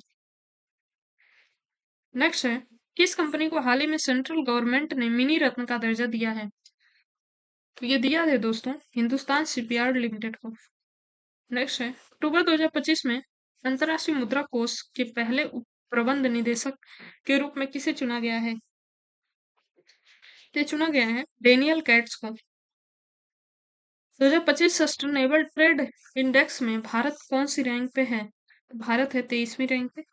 नेक्स्ट है, किस कंपनी को हाल ही में सेंट्रल गवर्नमेंट ने मिनी रत्न का दर्जा दिया है? तो ये दिया है दोस्तों हिंदुस्तान शिपयार्ड लिमिटेड को। नेक्स्ट है, अक्टूबर 2025 में अंतर्राष्ट्रीय मुद्रा कोष के पहले उप प्रबंध निदेशक के रूप में किसे चुना गया है? ये चुना गया है डेनियल कैट्स को। 2025 सस्टेनेबल ट्रेड इंडेक्स में भारत कौन सी रैंक पे है? भारत है 23वीं रैंक पे।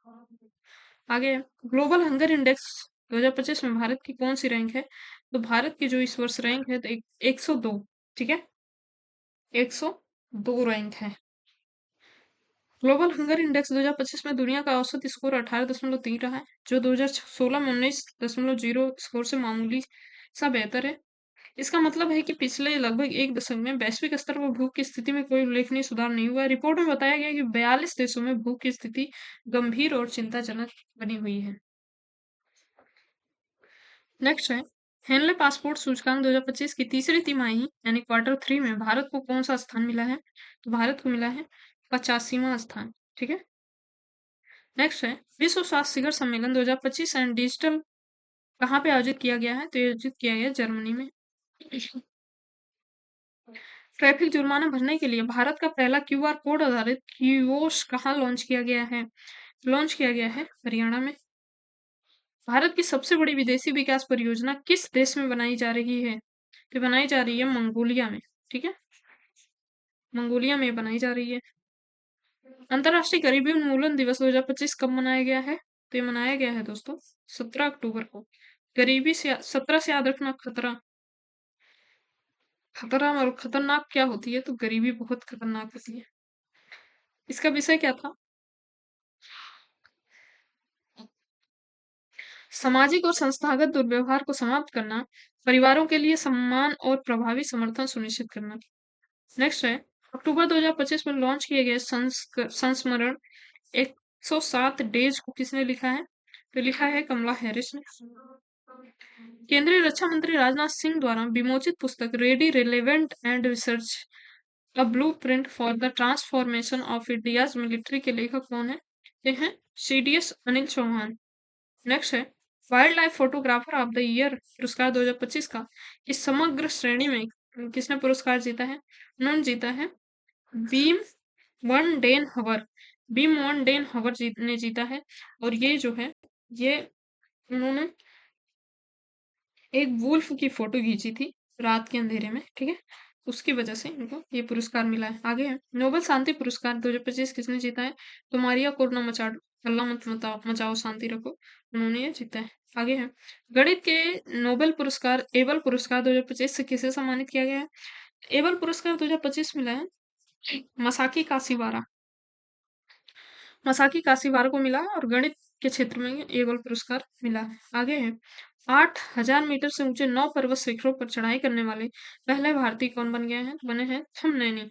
आगे, ग्लोबल हंगर इंडेक्स 2025 में भारत की कौन सी रैंक है? तो भारत की जो इस वर्ष रैंक है तो 102, ठीक है, 102 रैंक है। ग्लोबल हंगर इंडेक्स 2025 में दुनिया का औसत स्कोर 18.3 रहा है, जो 2016 में 19.0 स्कोर से मामूली सा बेहतर है। इसका मतलब है कि पिछले लगभग एक दशक में वैश्विक स्तर पर भूख की स्थिति में कोई उल्लेखनीय सुधार नहीं हुआ है। रिपोर्ट में बताया गया है कि 42 देशों में भूख की स्थिति गंभीर और चिंताजनक बनी हुई है। नेक्स्ट है, हेनले पासपोर्ट सूचकांक 2025 की तीसरी तिमाही यानी क्वार्टर 3 में भारत को कौन सा स्थान मिला है? तो भारत को मिला है 85वां स्थान। ठीक है। नेक्स्ट है, विश्व स्वास्थ्य शिखर सम्मेलन 2025 एंड डिजिटल कहाँ पे आयोजित किया गया है? तो ये आयोजित किया गया है जर्मनी में। ट्रैफिक जुर्माना भरने के लिए भारत का पहला क्यूआर कोड आधारित कियोस्क कहाँ लॉन्च किया गया है? लॉन्च किया गया है हरियाणा में। भारत की सबसे बड़ी विदेशी विकास परियोजना किस देश में बनाई जा रही है? तो बनाई जा रही है मंगोलिया में। ठीक है, मंगोलिया में बनाई जा रही है। अंतर्राष्ट्रीय गरीबी उन्मूलन दिवस 2025 कब मनाया गया है? तो ये मनाया गया है दोस्तों 17 अक्टूबर को। गरीबी से 17 से याद रखना, खतरा खतरा और खतरनाक क्या होती है? तो गरीबी बहुत खतरनाक होती है। इसका विषय क्या था? सामाजिक और संस्थागत दुर्व्यवहार को समाप्त करना, परिवारों के लिए सम्मान और प्रभावी समर्थन सुनिश्चित करना। नेक्स्ट है, अक्टूबर 2025 में लॉन्च किए गए संस्मरण 107 डेज को किसने लिखा है? तो लिखा है कमला हैरिस ने। केंद्रीय रक्षा मंत्री राजनाथ सिंह द्वारा विमोचित पुस्तक ready relevant and research a blueprint for the transformation of India's military के लेखक कौन है? ये हैं CDS अनिल चौहान। नेक्स्ट है, wild life photographer of the year पुरस्कार 2025 का इस समग्र श्रेणी में किसने पुरस्कार जीता है? उन्होंने जीता है बीम वन डेन हवर। बीम वन डेन हवर ने जीता है। और ये जो है, ये उन्होंने एक वुल्फ की फोटो खींची थी रात के अंधेरे में। ठीक है, उसकी वजह से इनको ये पुरस्कार मिला है। आगे है, नोबेल शांति पुरस्कार 2025 किसने जीता है? तो मारिया कोरोना मचाओ, अल्लाह मत मचाओ शांति रखो, उन्होंने ये जीता है। आगे है, गणित के नोबेल पुरस्कार एबल पुरस्कार 2025 से किसे सम्मानित किया गया है? एबल पुरस्कार 2025 मिला है मसाकी काशीवारा। मसाकी काशीवारा को मिला है और गणित के क्षेत्र में एबल पुरस्कार मिला है। आगे है, 8,000 मीटर से ऊंचे 9 पर्वत शिखरों पर चढ़ाई करने वाले पहले भारतीय कौन बन गए हैं? बने हैं थमनैनी।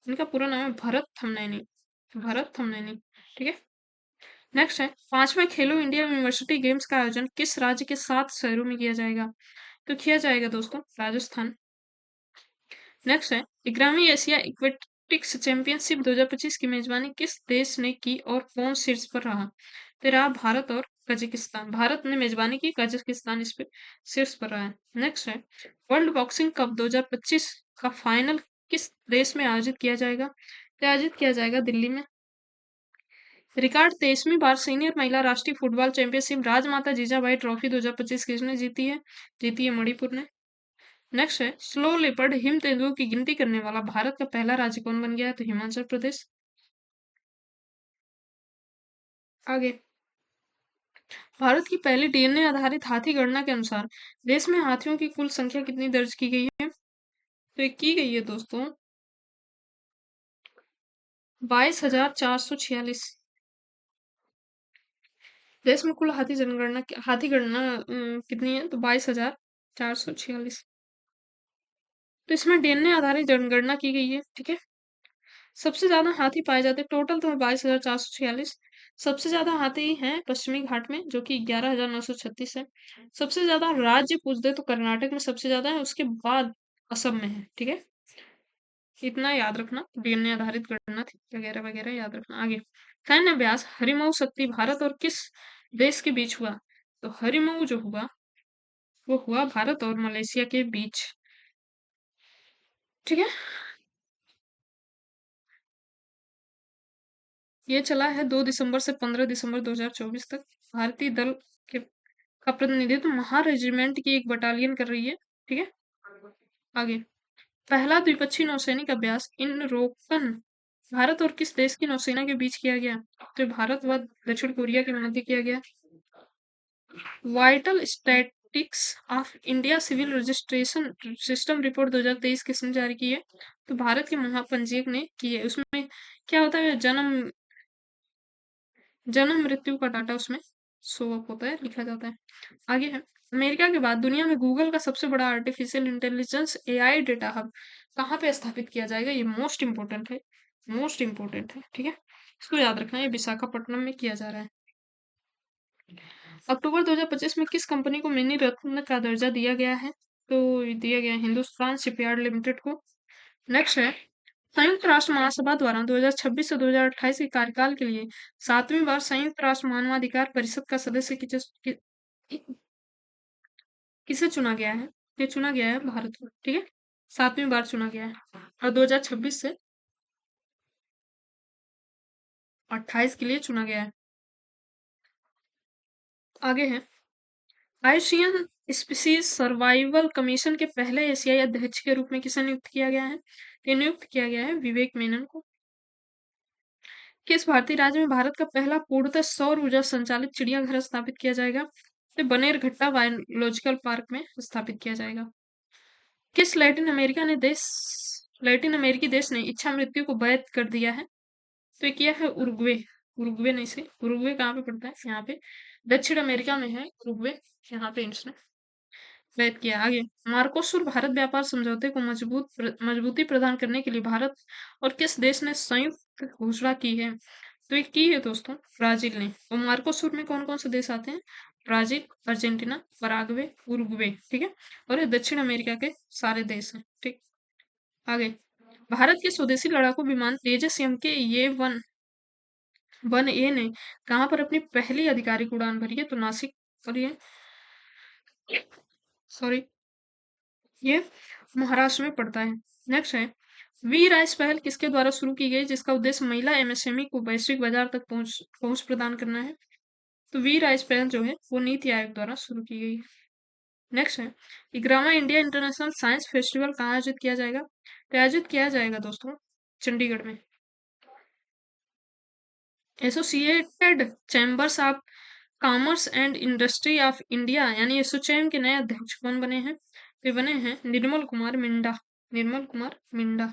इनका पूरा नाम है भरत थमनैनी। भरत थमनैनी। ठीक है। नेक्स्ट है, 5वें खेलो इंडिया यूनिवर्सिटी गेम्स का आयोजन किस राज्य के 7 शहरों में किया जाएगा? तो किया जाएगा दोस्तों राजस्थान। नेक्स्ट है, 11वीं एशिया एक्वेटिक्स चैंपियनशिप 2025 की मेजबानी किस देश ने की और कौन शीर्ष पर रहा? तो रहा भारत और कजाकिस्तान। भारत ने मेजबानी की, कजाकिस्तान इस पे शीर्ष पर रहा है। नेक्स्ट है, वर्ल्ड बॉक्सिंग कप 2025 का फाइनल किस देश में आयोजित किया जाएगा? तो आयोजित किया जाएगा दिल्ली में। रिकॉर्ड 23वीं बार सीनियर महिला राष्ट्रीय फुटबॉल चैंपियनशिप राजमाता जीजाबाई ट्रॉफी 2025 किसने जीती है? जीती है मणिपुर ने। नेक्स्ट है, स्लो लेपर्ड हिम तेंदुओं की गिनती करने वाला भारत का पहला राज्य कौन बन गया है? तो हिमाचल प्रदेश। आगे, भारत की पहली DNA आधारित हाथी गणना के अनुसार देश में हाथियों की कुल संख्या कितनी दर्ज की गई है? तो ये की गई है दोस्तों 22,446। देश में कुल हाथी गणना कितनी है? तो 22,446। तो इसमें DNA आधारित जनगणना की गई है। ठीक है, सबसे ज्यादा हाथी पाए जाते हैं, टोटल तो 22,446। सबसे ज्यादा हाथी हैं पश्चिमी घाट में जो कि 11,936 है। सबसे ज्यादा राज्य पूछ दे तो कर्नाटक में सबसे ज्यादा है, उसके बाद असम में है। ठीक है, इतना याद रखना, DNA आधारित गणना थी वगैरह वगैरह याद रखना। आगे, सैन्य अभ्यास हरिमऊ शक्ति भारत और किस देश के बीच हुआ? तो हरिमऊ जो हुआ वो हुआ भारत और मलेशिया के बीच। ठीक है, ये चला है 2 दिसंबर से 15 दिसंबर 2024 तक। भारतीय दल के का प्रतिनिधित्व महा रेजिमेंट की एक बटालियन कर रही है। ठीक है, आगे, पहला द्विपक्षीय नौसैनिक अभ्यास इन रोकन भारत और किस देश की नौसेना के बीच किया गया? तो भारत व दक्षिण कोरिया के मध्य किया गया। Vital statistics of India civil registration system report 2023 किसने जारी की है? तो भारत के महापंजीयक ने की है। उसमें क्या होता है? जन्म जन्म मृत्यु का डाटा उसमें शो अप होता है, लिखा जाता है। आगे है, अमेरिका के बाद दुनिया में गूगल का सबसे बड़ा artificial intelligence AI data hub कहाँ पे स्थापित किया जाएगा? ये मोस्ट इंपोर्टेंट है, मोस्ट इंपोर्टेंट है, ठीक है, इसको याद रखना। ये विशाखापट्टनम में किया जा रहा है। अक्टूबर 2025 में किस कंपनी को मिनी रत्न का दर्जा दिया गया है? तो ये दिया गया है हिंदुस्तान शिपयार्ड लिमिटेड को। नेक्स्ट है, संयुक्त राष्ट्र महासभा द्वारा 2026 से 2028 के कार्यकाल के लिए 7वीं बार संयुक्त राष्ट्र मानवाधिकार परिषद का सदस्य किसे चुना गया है? ये चुना गया है भारत को, ठीक है, 7वीं बार चुना गया है और 2026 से 28 के लिए चुना गया है। आगे है, आसियान स्पीसीज सर्वाइवल कमीशन के पहले एशियाई अध्यक्ष के रूप में किसे नियुक्त किया गया है? ये नियुक्त किया गया है विवेक मेनन को। किस भारतीय राज्य में भारत का पहला पूर्णतः सौर ऊर्जा संचालित चिड़ियाघर स्थापित किया जाएगा? तो बनेरघट्टा बायोलॉजिकल पार्क में स्थापित किया जाएगा। किस लैटिन अमेरिकी देश ने इच्छा मृत्यु को वैध कर दिया है? तो ये किया है उरुग्वे। उरुग्वे नहीं से, उरुग्वे कहाँ पे पड़ता है? यहाँ पे दक्षिण अमेरिका में है उरुग्वे, यहाँ पे इसने वैध किया। आगे, मार्कोसुर भारत व्यापार समझौते को मजबूती प्रदान करने के लिए भारत और किस देश ने संयुक्त घोषणा की है? तो ये की है दोस्तों ब्राजील ने। और मार्कोसुर में कौन कौन से देश आते हैं? ब्राजील, अर्जेंटीना, पराग्वे, उरुग्वे, ठीक है, और ये दक्षिण अमेरिका के सारे देश हैं, ठीक। आगे, भारत के स्वदेशी लड़ाकू विमान तेजस एम के ये वन ए ने कहाँ पर अपनी पहली आधिकारिक उड़ान भरी है? तो नासिक, और ये सॉरी, ये महाराष्ट्र में पड़ता है। नेक्स्ट है, वी राइस पहल किसके द्वारा शुरू की गई जिसका उद्देश्य महिला एमएसएमई को वैश्विक बाजार तक पहुंच प्रदान करना है? तो वी राइस पहल जो है वो नीति आयोग द्वारा शुरू की गई है। नेक्स्ट है, इग्रामा इंडिया इंटरनेशनल साइंस फेस्टिवल कहाँ आयोजित किया जाएगा? तो आयोजित किया जाएगा दोस्तों चंडीगढ़ में। Associated chambers of commerce and industry of India यानी एसोचैम के नए अध्यक्ष कौन बने हैं? वे बने हैं निर्मल कुमार मिंडा। निर्मल कुमार मिंडा।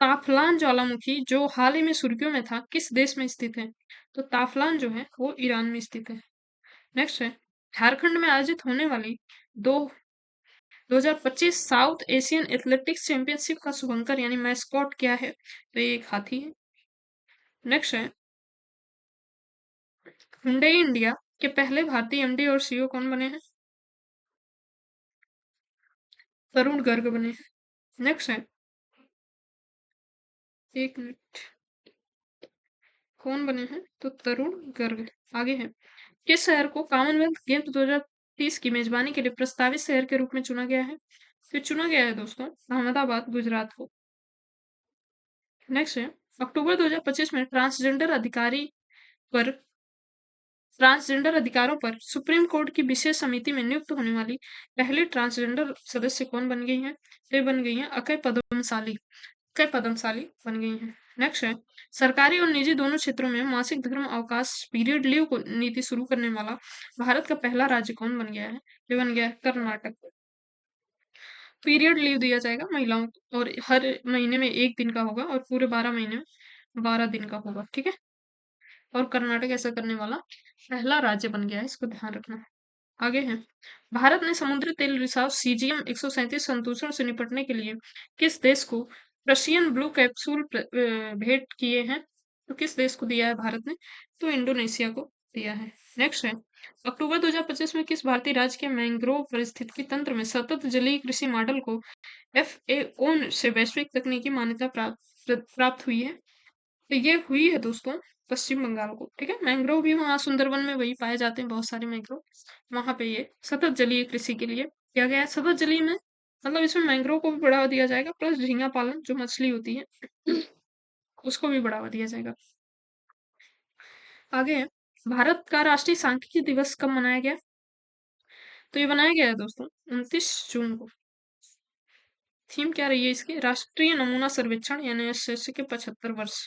ताफलान ज्वालामुखी जो हाल ही में सुर्खियों में था किस देश में स्थित है? तो ताफलान जो है वो ईरान में स्थित है। नेक्स्ट है, झारखंड में आयोजित होने वाली दो 2025 साउथ एशियन एथलेटिक्स चैंपियनशिप का शुभंकर यानी मैस्कॉट क्या है? तो ये एक हाथी है। नेक्स्ट है, हुंडई इंडिया के पहले भारतीय एमडी और सीईओ कौन बने हैं? तरुण गर्ग बने हैं। नेक्स्ट है, एक मिनट, कौन बने हैं? तो तरुण गर्ग। आगे है, किस शहर को कॉमनवेल्थ गेम्स 2030 की मेजबानी के लिए प्रस्तावित शहर के रूप में चुना गया है? फिर चुना गया है दोस्तों अहमदाबाद, गुजरात को। नेक्स्ट है, अक्टूबर 2025 में पर ट्रांसजेंडर अधिकारों पर सुप्रीम कोर्ट की विशेष समिति में नियुक्त होने वाली पहली ट्रांसजेंडर सदस्य कौन बन गई हैं? वे बन गई हैं अकय पद्मशाली। अकय पद्मशाली बन गई हैं। नेक्स्ट है, सरकारी और निजी दोनों क्षेत्रों में मासिक धर्म अवकाश पीरियड लीव को नीति शुरू करने वाला भारत का पहला राज्य कौन बन गया है? ये बन गया है कर्नाटक। पीरियड लीव दिया जाएगा महिलाओं को और हर महीने में 1 दिन का होगा और पूरे 12 महीने में 12 दिन का होगा, ठीक है। और कर्नाटक ऐसा करने वाला पहला राज्य बन गया है, इसको ध्यान रखना। आगे है, भारत ने समुद्री तेल रिसाव सीजीएम 137 संदूषण से निपटने के लिए किस देश को रशियन ब्लू कैप्सूल भेंट किए हैं? तो किस देश को दिया है भारत ने? तो इंडोनेशिया को दिया है। नेक्स्ट है, अक्टूबर 2025 में किस भारतीय राज्य के मैंग्रोव पारिस्थितिकी तंत्र में सतत जलीय कृषि मॉडल को एफएओ से वैश्विक तकनीकी मान्यता प्राप्त हुई है? तो ये हुई है दोस्तों पश्चिम बंगाल को, ठीक है। मैंग्रोव भी वहाँ सुंदरवन में वही पाए जाते हैं, बहुत सारे मैंग्रोव वहां पे ये सतत जलीय कृषि के लिए किया गया है। सतत जलीय में मतलब इसमें मैंग्रोव को भी बढ़ावा दिया जाएगा प्लस झींगा पालन जो मछली होती है उसको भी बढ़ावा दिया जाएगा। आगे है, भारत का राष्ट्रीय सांख्यिकी दिवस कब मनाया गया? तो ये बनाया गया है दोस्तों 29 जून को। थीम क्या रही है इसकी? राष्ट्रीय नमूना सर्वेक्षण यानी एसएससी के 75 वर्ष।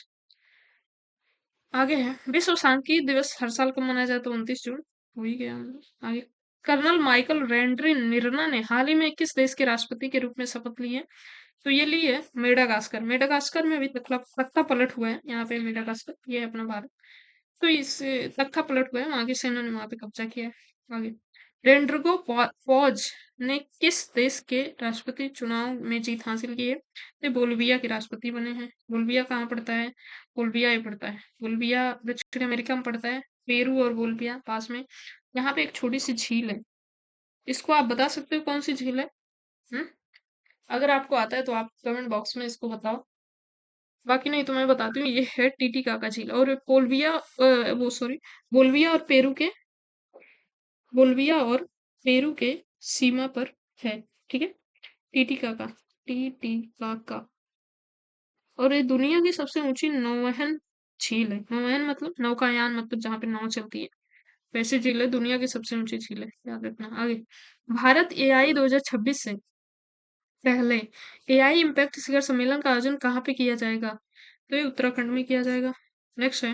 आगे है, विश्व सांख्यिकी दिवस हर साल कब मनाया जाता है? 29 जून, हो ही गया। आगे, कर्नल माइकल रेंड्रिन निर्ना ने हाल ही में किस देश के राष्ट्रपति के रूप में शपथ ली है? तो ये ली है मेडागास्कर। मेडागास्कर में अभी तख्ता पलट हुआ है, यहाँ पे मेडागास्कर, ये है अपना भारत। तो इस तख्ता पलट हुआ है, वहां की सेना ने वहां पे कब्जा किया है। आगे, रेड्रिगो पॉज ने किस देश के राष्ट्रपति चुनाव में जीत हासिल की है? तो बोलिविया के राष्ट्रपति बने हैं। बोलिविया कहाँ पड़ता है? बोलिविया ही पड़ता है। बोलिविया दक्षिण अमेरिका में पड़ता है। पेरू और बोलिविया पास में। यहाँ पे एक छोटी सी झील है, इसको आप बता सकते हो कौन सी झील है? हम्म अगर आपको आता है तो आप कमेंट बॉक्स में इसको बताओ, बाकी नहीं तो मैं बताती हूँ। ये है टीटीकाका झील, और वो सॉरी, बोलिविया और पेरू के बोलिविया और पेरू के सीमा पर है। ठीक है, टीटीकाका, टीटीकाका। और ये दुनिया की सबसे ऊंची नौवहन झील है। नौवहन मतलब नौकायान, मतलब जहाँ पे नाव चलती है, वैसी झील है, दुनिया की सबसे ऊंची झील है, याद रखना। आगे, भारत एआई 2026 से पहले एआई इम्पैक्ट शिखर सम्मेलन का आयोजन कहाँ पे किया जाएगा? तो ये उत्तराखंड में किया जाएगा। नेक्स्ट है,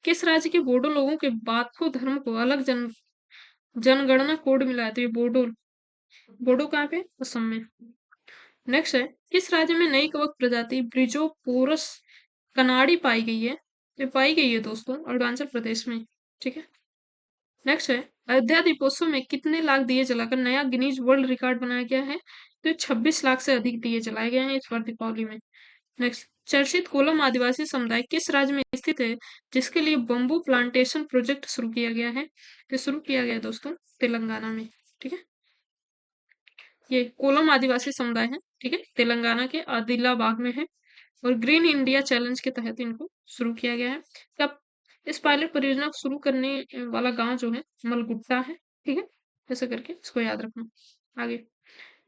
किस राज्य के बोडो लोगों के बाथो धर्म को अलग जनगणना कोड मिला है? तो ये बोडो, बोडो कहाँ पे? असम में। नेक्स्ट है, किस राज्य में नई कवक प्रजाति ब्रिजोपोरस कनाडी पाई गई है? ये पाई गई है दोस्तों अरुणाचल प्रदेश में। ठीक है, नेक्स्ट है, अयोध्या दीपोत्सव में कितने लाख दिए जलाकर नया गिनीज वर्ल्ड रिकॉर्ड बनाया गया है? तो 26 लाख से अधिक दिए जलाए गए हैं इस बार दीपावली में। नेक्स्ट, चर्चित कोलम आदिवासी समुदाय किस राज्य में स्थित है, जिसके लिए बम्बू प्लांटेशन प्रोजेक्ट शुरू किया गया है? ये शुरू किया गया है दोस्तों तेलंगाना में। ठीक है, ये कोलम आदिवासी समुदाय है। ठीक है, तेलंगाना के आदिलाबाद में है, और ग्रीन इंडिया चैलेंज के तहत इनको शुरू किया गया है। तब इस पायलट परियोजना को शुरू करने वाला गांव जो है मलगुट्टा है। ठीक है, ऐसे करके इसको याद रखना। आगे,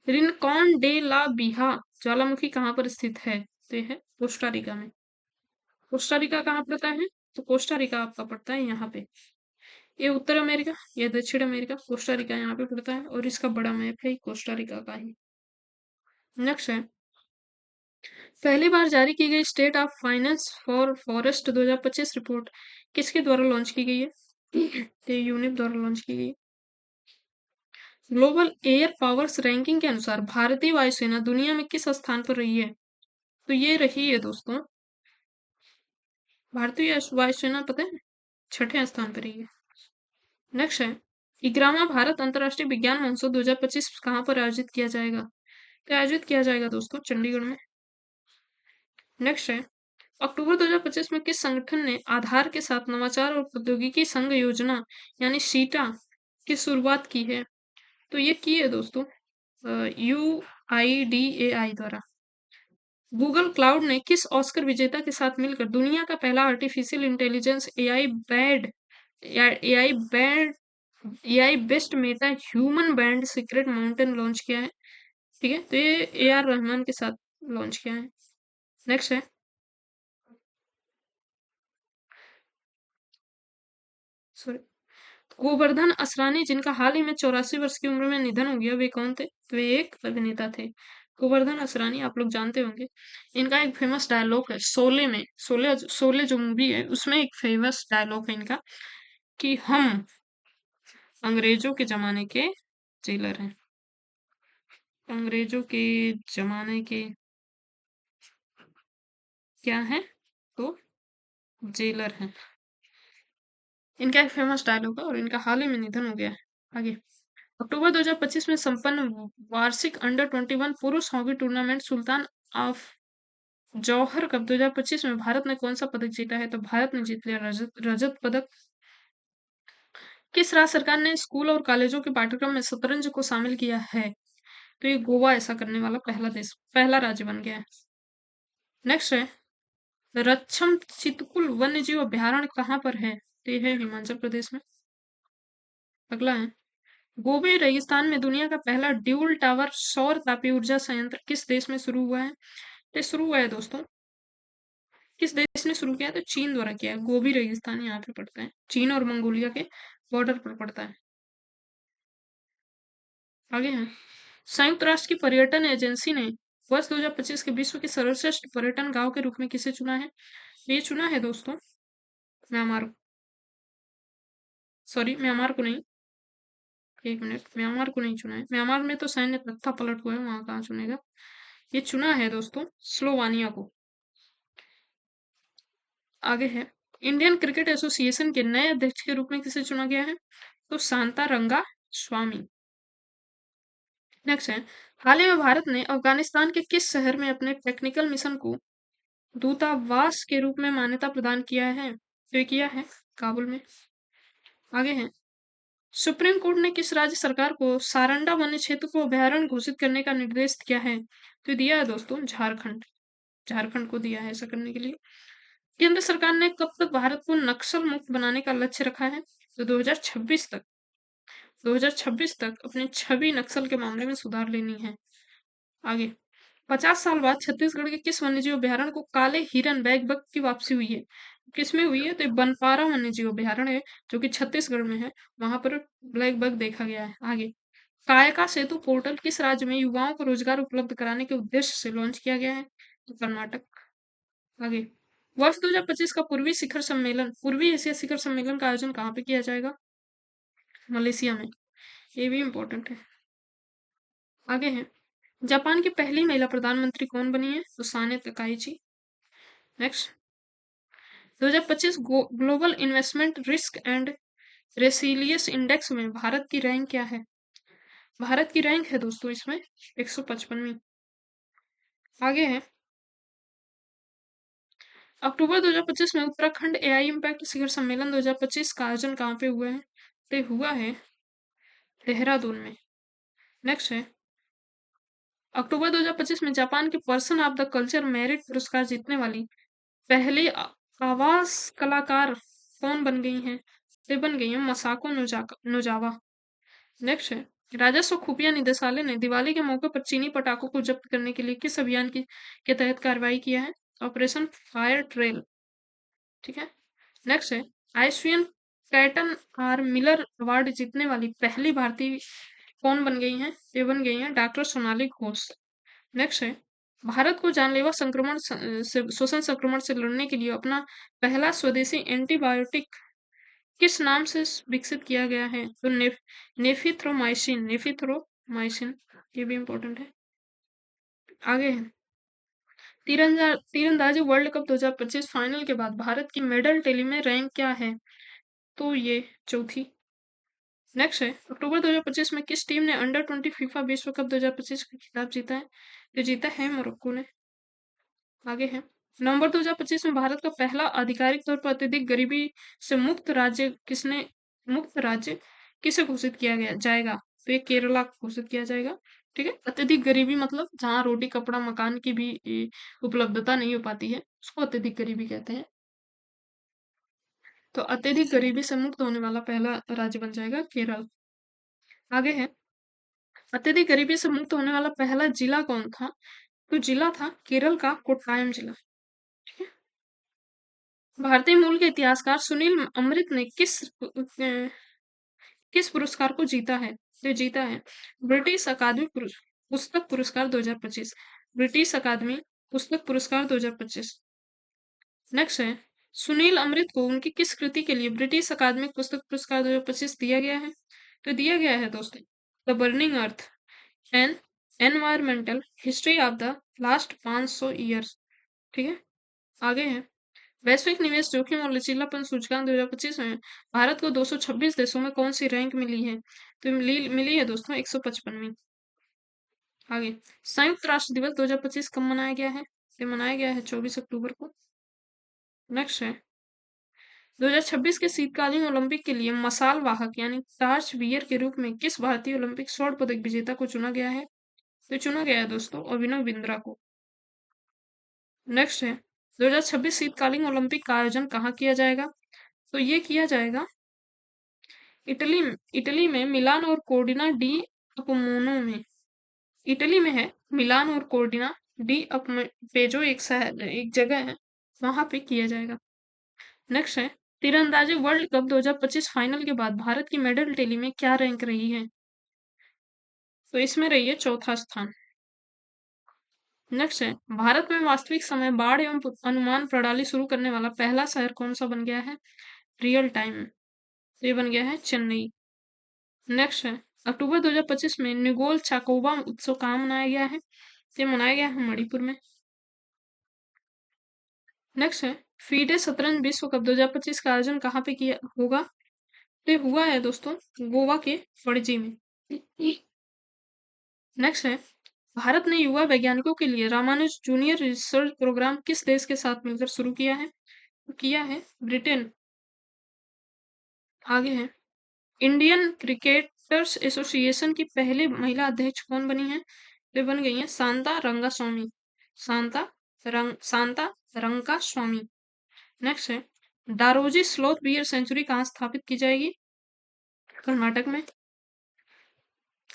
रिनकॉन डे ला बिहा ज्वालामुखी कहाँ पर स्थित है? तो ये है कोस्टा रिका में। कोस्टा रिका कहाँ पड़ता है? तो कोस्टा रिका आपका पड़ता है यहाँ पे। ये उत्तर अमेरिका, ये दक्षिण अमेरिका, कोस्टा रिका यहाँ पे पड़ता है, और इसका बड़ा मैप है कोस्टा रिका का ही। नेक्स्ट है, पहली बार जारी की गई state of finance for forest 2025 report किसके द्वारा लॉन्च की गई है? तो यूनिप द्वारा लॉन्च की गई है। ग्लोबल एयर पावर्स रैंकिंग के अनुसार भारतीय वायुसेना दुनिया में किस स्थान पर रही है? तो ये रही है दोस्तों, भारतीय वायुसेना पता है 6ठे स्थान पर रही है। नेक्स्ट है, इग्रामा भारत अंतर्राष्ट्रीय विज्ञान महोत्सव 2025 कहाँ पर आयोजित किया जाएगा? तो आयोजित किया जाएगा दोस्तों चंडीगढ़ में। नेक्स्ट है, अक्टूबर 2025 में किस संगठन ने आधार के साथ नवाचार और प्रौद्योगिकी संघ योजना यानी सीटा की शुरुआत की है? तो ये की है दोस्तों UIDAI द्वारा। गूगल क्लाउड ने किस ऑस्कर विजेता के साथ मिलकर दुनिया का पहला artificial intelligence AI best Meta human band secret mountain launch किया है? ठीक है, तो ये AR रहमान के साथ लॉन्च किया है। नेक्स्ट है, सॉरी, गोवर्धन असरानी जिनका हाल ही में 84 वर्ष की उम्र में निधन हो गया, वे कौन थे? तो वे एक अभिनेता थे। गोवर्धन असरानी आप लोग जानते होंगे। इनका एक फेमस डायलॉग है शोले में, शोले शोले जो मूवी है उसमें एक फेमस डायलॉग है इनका, कि हम अंग्रेजों के जमाने के जेलर हैं। अंग्रेजों के जमाने के क्या है? तो जेलर हैं। इनका एक फेमस डायलॉग है, और इनका हाल ही में निधन हो गया है। आगे, अक्टूबर 2025 में संपन्न वार्षिक अंडर 21 पुरुष hockey tournament Sultan of Johor cup 2025 में भारत ने कौन सा पदक जीता है? तो भारत ने जीत लिया रजत पदक। किस राज्य सरकार ने स्कूल और कॉलेजों के पाठ्यक्रम में शतरंज को शामिल किया है? तो ये गोवा ऐसा करने वाला पहला राज्य बन गया है। नेक्स्ट है, रक्षम चितकुल वन्य जीव अभ्यारण्य कहाँ पर है? तो ये है हिमाचल प्रदेश में। अगला है, गोबी रेगिस्तान में दुनिया का पहला ड्यूल टावर सौर तापीय ऊर्जा संयंत्र किस देश में शुरू हुआ है? ये शुरू हुआ है दोस्तों, किस देश ने शुरू किया है? तो चीन द्वारा किया है। गोबी रेगिस्तान यहाँ पे पड़ता है, चीन और मंगोलिया के बॉर्डर पर पड़ता है। आगे है, संयुक्त राष्ट्र की पर्यटन एजेंसी ने वर्ष 2025 के विश्व के सर्वश्रेष्ठ पर्यटन गांव के रूप में किसे चुना है? ये चुना है दोस्तों म्यांमार, सॉरी म्यांमार को नहीं, एक मिनट, म्यांमार को नहीं चुना है। म्यांमार में तो सैन्य तख्ता पलट हुआ है, वहां कहाँ चुनेगा? ये चुना है दोस्तों स्लोवानिया को। आगे है, इंडियन क्रिकेट एसोसिएशन के नए अध्यक्ष के रूप में किसे चुना गया है? तो शांता रंगा स्वामी। नेक्स्ट है, हाल ही में भारत ने अफगानिस्तान के किस शहर में अपने टेक्निकल मिशन को दूतावास के रूप में मान्यता प्रदान किया है? तो ये किया है काबुल में। आगे है, सुप्रीम कोर्ट ने किस राज्य सरकार को सारंडा वन्य क्षेत्र को अभयारण्य घोषित करने का निर्देश दिया है? तो दिया है दोस्तों झारखंड। झारखंड को दिया है ऐसा करने के लिए। केंद्र सरकार ने कब तक भारत को नक्सल मुक्त बनाने का लक्ष्य रखा है? तो 2026 तक। 2026 तक अपनी छवि नक्सल के मामले में सुधार लेनी है। आगे, 50 साल बाद छत्तीसगढ़ के किस वन्यजीव अभयारण्य को काले हिरन ब्लैक बक की वापसी हुई है? किसमें हुई है? तो ये बनपारा वन्यजीव अभयारण्य है जो कि छत्तीसगढ़ में है, वहां पर ब्लैक बक देखा गया है। आगे, कायका सेतु पोर्टल किस राज्य में युवाओं को रोजगार उपलब्ध कराने के उद्देश्य से लॉन्च किया गया है? तो कर्नाटक। आगे, वर्ष 2025 का पूर्वी एशिया शिखर सम्मेलन का आयोजन कहाँ पे किया जाएगा? मलेशिया में। ये भी इम्पोर्टेंट है। आगे है, जापान की पहली महिला प्रधानमंत्री कौन बनी है? तो Sanae Takaichi. Next, 2025 global investment risk and resilience index में भारत की रैंक क्या है? भारत की रैंक है दोस्तों इसमें 155वीं। आगे है, अक्टूबर 2025 में उत्तराखंड एआई इम्पैक्ट शिखर सम्मेलन 2025 का आयोजन कहाँ पे हुआ है? तो हुआ है देहरादून में। नेक्स्ट है, अक्टूबर 2025 में जापान के person of the culture merit पुरस्कार जीतने वाली पहली आवास कलाकार कौन बन गई हैं? ये बन गई हैं मसाको नोजावा। नेक्स्ट है, राजस्व खुफिया निदेशालय ने दिवाली के मौके पर चीनी पटाखों को जब्त करने के लिए किस अभियान के तहत कार्रवाई किया है? Operation fire trail. ठीक है। नेक्स्ट है, आइसवियन कैटन आर मिलर अवार्ड जीतने वाली पहली भारतीय कौन बन गई हैं? ये बन गई हैं डॉक्टर सोनाली घोष। नेक्स्ट है, भारत को जानलेवा श्वसन संक्रमण से लड़ने के लिए अपना पहला स्वदेशी एंटीबायोटिक किस नाम से विकसित किया गया है? तो नेफिथ्रोमाइसिन। ये भी इम्पोर्टेंट है। आगे है, तीरंदाजी वर्ल्ड कप 2025 फाइनल के बाद भारत की मेडल टैली में रैंक क्या है? तो ये चौथी। नेक्स्ट है, अक्टूबर 2025 में किस टीम ने अंडर-20 फीफा विश्व कप 2025 का खिताब जीता है? तो जीता है मोरक्को ने। आगे है, नवंबर 2025 में भारत का पहला आधिकारिक तौर पर अत्यधिक गरीबी से मुक्त राज्य किसे घोषित किया गया जाएगा? तो ये केरला को घोषित किया जाएगा। ठीक है, अत्यधिक गरीबी मतलब जहाँ रोटी कपड़ा मकान की भी उपलब्धता नहीं हो पाती है उसको अत्यधिक गरीबी कहते हैं। तो अत्यधिक गरीबी से मुक्त होने वाला पहला राज्य बन जाएगा केरल। आगे है, अत्यधिक गरीबी से मुक्त होने वाला पहला जिला कौन था? तो जिला था केरल का कोट्टायम जिला। ठीक है। भारतीय मूल के इतिहासकार सुनील अमृत ने किस पुरस्कार को जीता है? तो जीता है ब्रिटिश अकादमी पुस्तक पुरस्कार 2025। ब्रिटिश अकादमी पुस्तक पुरस्कार 2025। नेक्स्ट है, सुनील अमृत को उनकी किस कृति के लिए ब्रिटिश अकादमिक पुस्तक पुरस्कार 2025 दिया गया है? तो दिया गया है दोस्तों the burning earth and environmental history of the last 500 years. ठीक है। आगे है, वैश्विक निवेश जोखिम और लचीलापन सूचकांक 2025 में भारत को 226 देशों में कौन सी रैंक मिली है? तो मिली है दोस्तों 155वीं। आगे, संयुक्त राष्ट्र दिवस 2025 कब मनाया गया है? ये मनाया गया है 24 अक्टूबर को। नेक्स्ट है, 2026 के शीतकालीन ओलंपिक के लिए मसाल वाहक यानी टार्च बियर के रूप में किस भारतीय ओलंपिक स्वर्ण पदक विजेता को चुना गया है? तो चुना गया है दोस्तों अभिनव बिंद्रा को। नेक्स्ट है, 2026 शीतकालीन ओलंपिक का आयोजन कहाँ किया जाएगा? तो ये किया जाएगा इटली में मिलान और कोर्डिना डी अपमोनो में। इटली में है मिलान और कोर्डिना डी पेजो एक जगह है वहां पे किया जाएगा। नेक्स्ट है, तीरंदाजी वर्ल्ड कप 2025 फाइनल के बाद भारत की मेडल टैली में क्या रैंक रही है? तो इसमें रही है चौथा स्थान। नेक्स्ट है, भारत में वास्तविक समय बाढ़ एवं अनुमान प्रणाली शुरू करने वाला पहला शहर कौन सा बन गया है रियल टाइम? ये बन गया है चेन्नई। नेक्स्ट है, अक्टूबर 2025 में निगोल चाकोबा उत्सव कहाँ मनाया गया है? ये मनाया गया है मणिपुर में। नेक्स्ट है, फीडे शतरंज विश्व कप 2025 का आयोजन कहाँ पे किया होगा? तो ये हुआ है दोस्तों गोवा के पणजी में। नेक्स्ट है, भारत ने युवा वैज्ञानिकों के लिए रामानुज जूनियर रिसर्च प्रोग्राम किस देश के साथ मिलकर शुरू किया है? तो किया है ब्रिटेन। आगे है, इंडियन क्रिकेटर्स एसोसिएशन की पहली महिला अध्यक्ष कौन बनी है? वे बन गई हैं शांता रंगास्वामी। शांता रंगास्वामी। नेक्स्ट है, डारोजी स्लोथ बियर सेंचुरी कहाँ स्थापित की जाएगी? कर्नाटक में।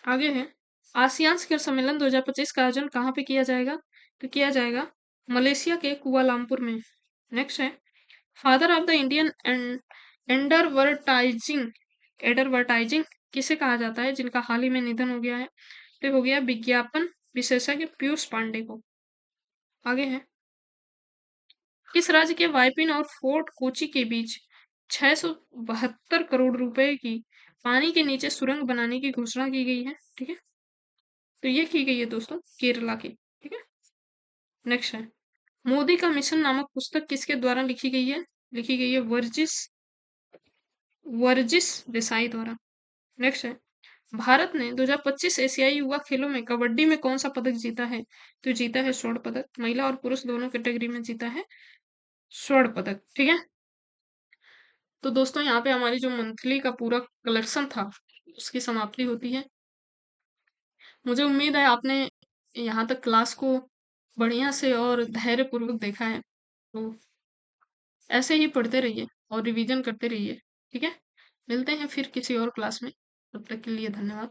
आगे है, आसियान शिखर सम्मेलन 2025 का आयोजन कहाँ पे किया जाएगा? तो किया जाएगा मलेशिया के कुआलालंपुर में। नेक्स्ट है, फादर ऑफ द इंडियन एडरवर्टाइजिंग एडरवर्टाइजिंग किसे कहा जाता है जिनका हाल ही में निधन हो गया है? तो हो गया विज्ञापन विशेषज्ञ पीयूष पांडे को। आगे है, किस राज्य के वाइपिन और फोर्ट कोची के बीच 672 करोड़ रुपए की पानी के नीचे सुरंग बनाने की घोषणा की गई है? ठीक है, तो ये की गई है दोस्तों केरला की। ठीक है, नेक्स्ट है, मोदी का मिशन नामक पुस्तक किसके द्वारा लिखी गई है? लिखी गई है वर्जिस वर्जिस देसाई द्वारा। नेक्स्ट है, भारत ने 2025 एशियाई युवा खेलों में कबड्डी में कौन सा पदक जीता है? तो जीता है स्वर्ण पदक। महिला और पुरुष दोनों कैटेगरी में जीता है स्वर्ण पदक। ठीक है, तो दोस्तों यहाँ पे हमारी जो मंथली का पूरा कलेक्शन था उसकी समाप्ति होती है। मुझे उम्मीद है आपने यहाँ तक क्लास को बढ़िया से और धैर्य पूर्वक देखा है। तो ऐसे ही पढ़ते रहिए और रिवीजन करते रहिए। ठीक है, मिलते हैं फिर किसी और क्लास में। तब तक के लिए धन्यवाद।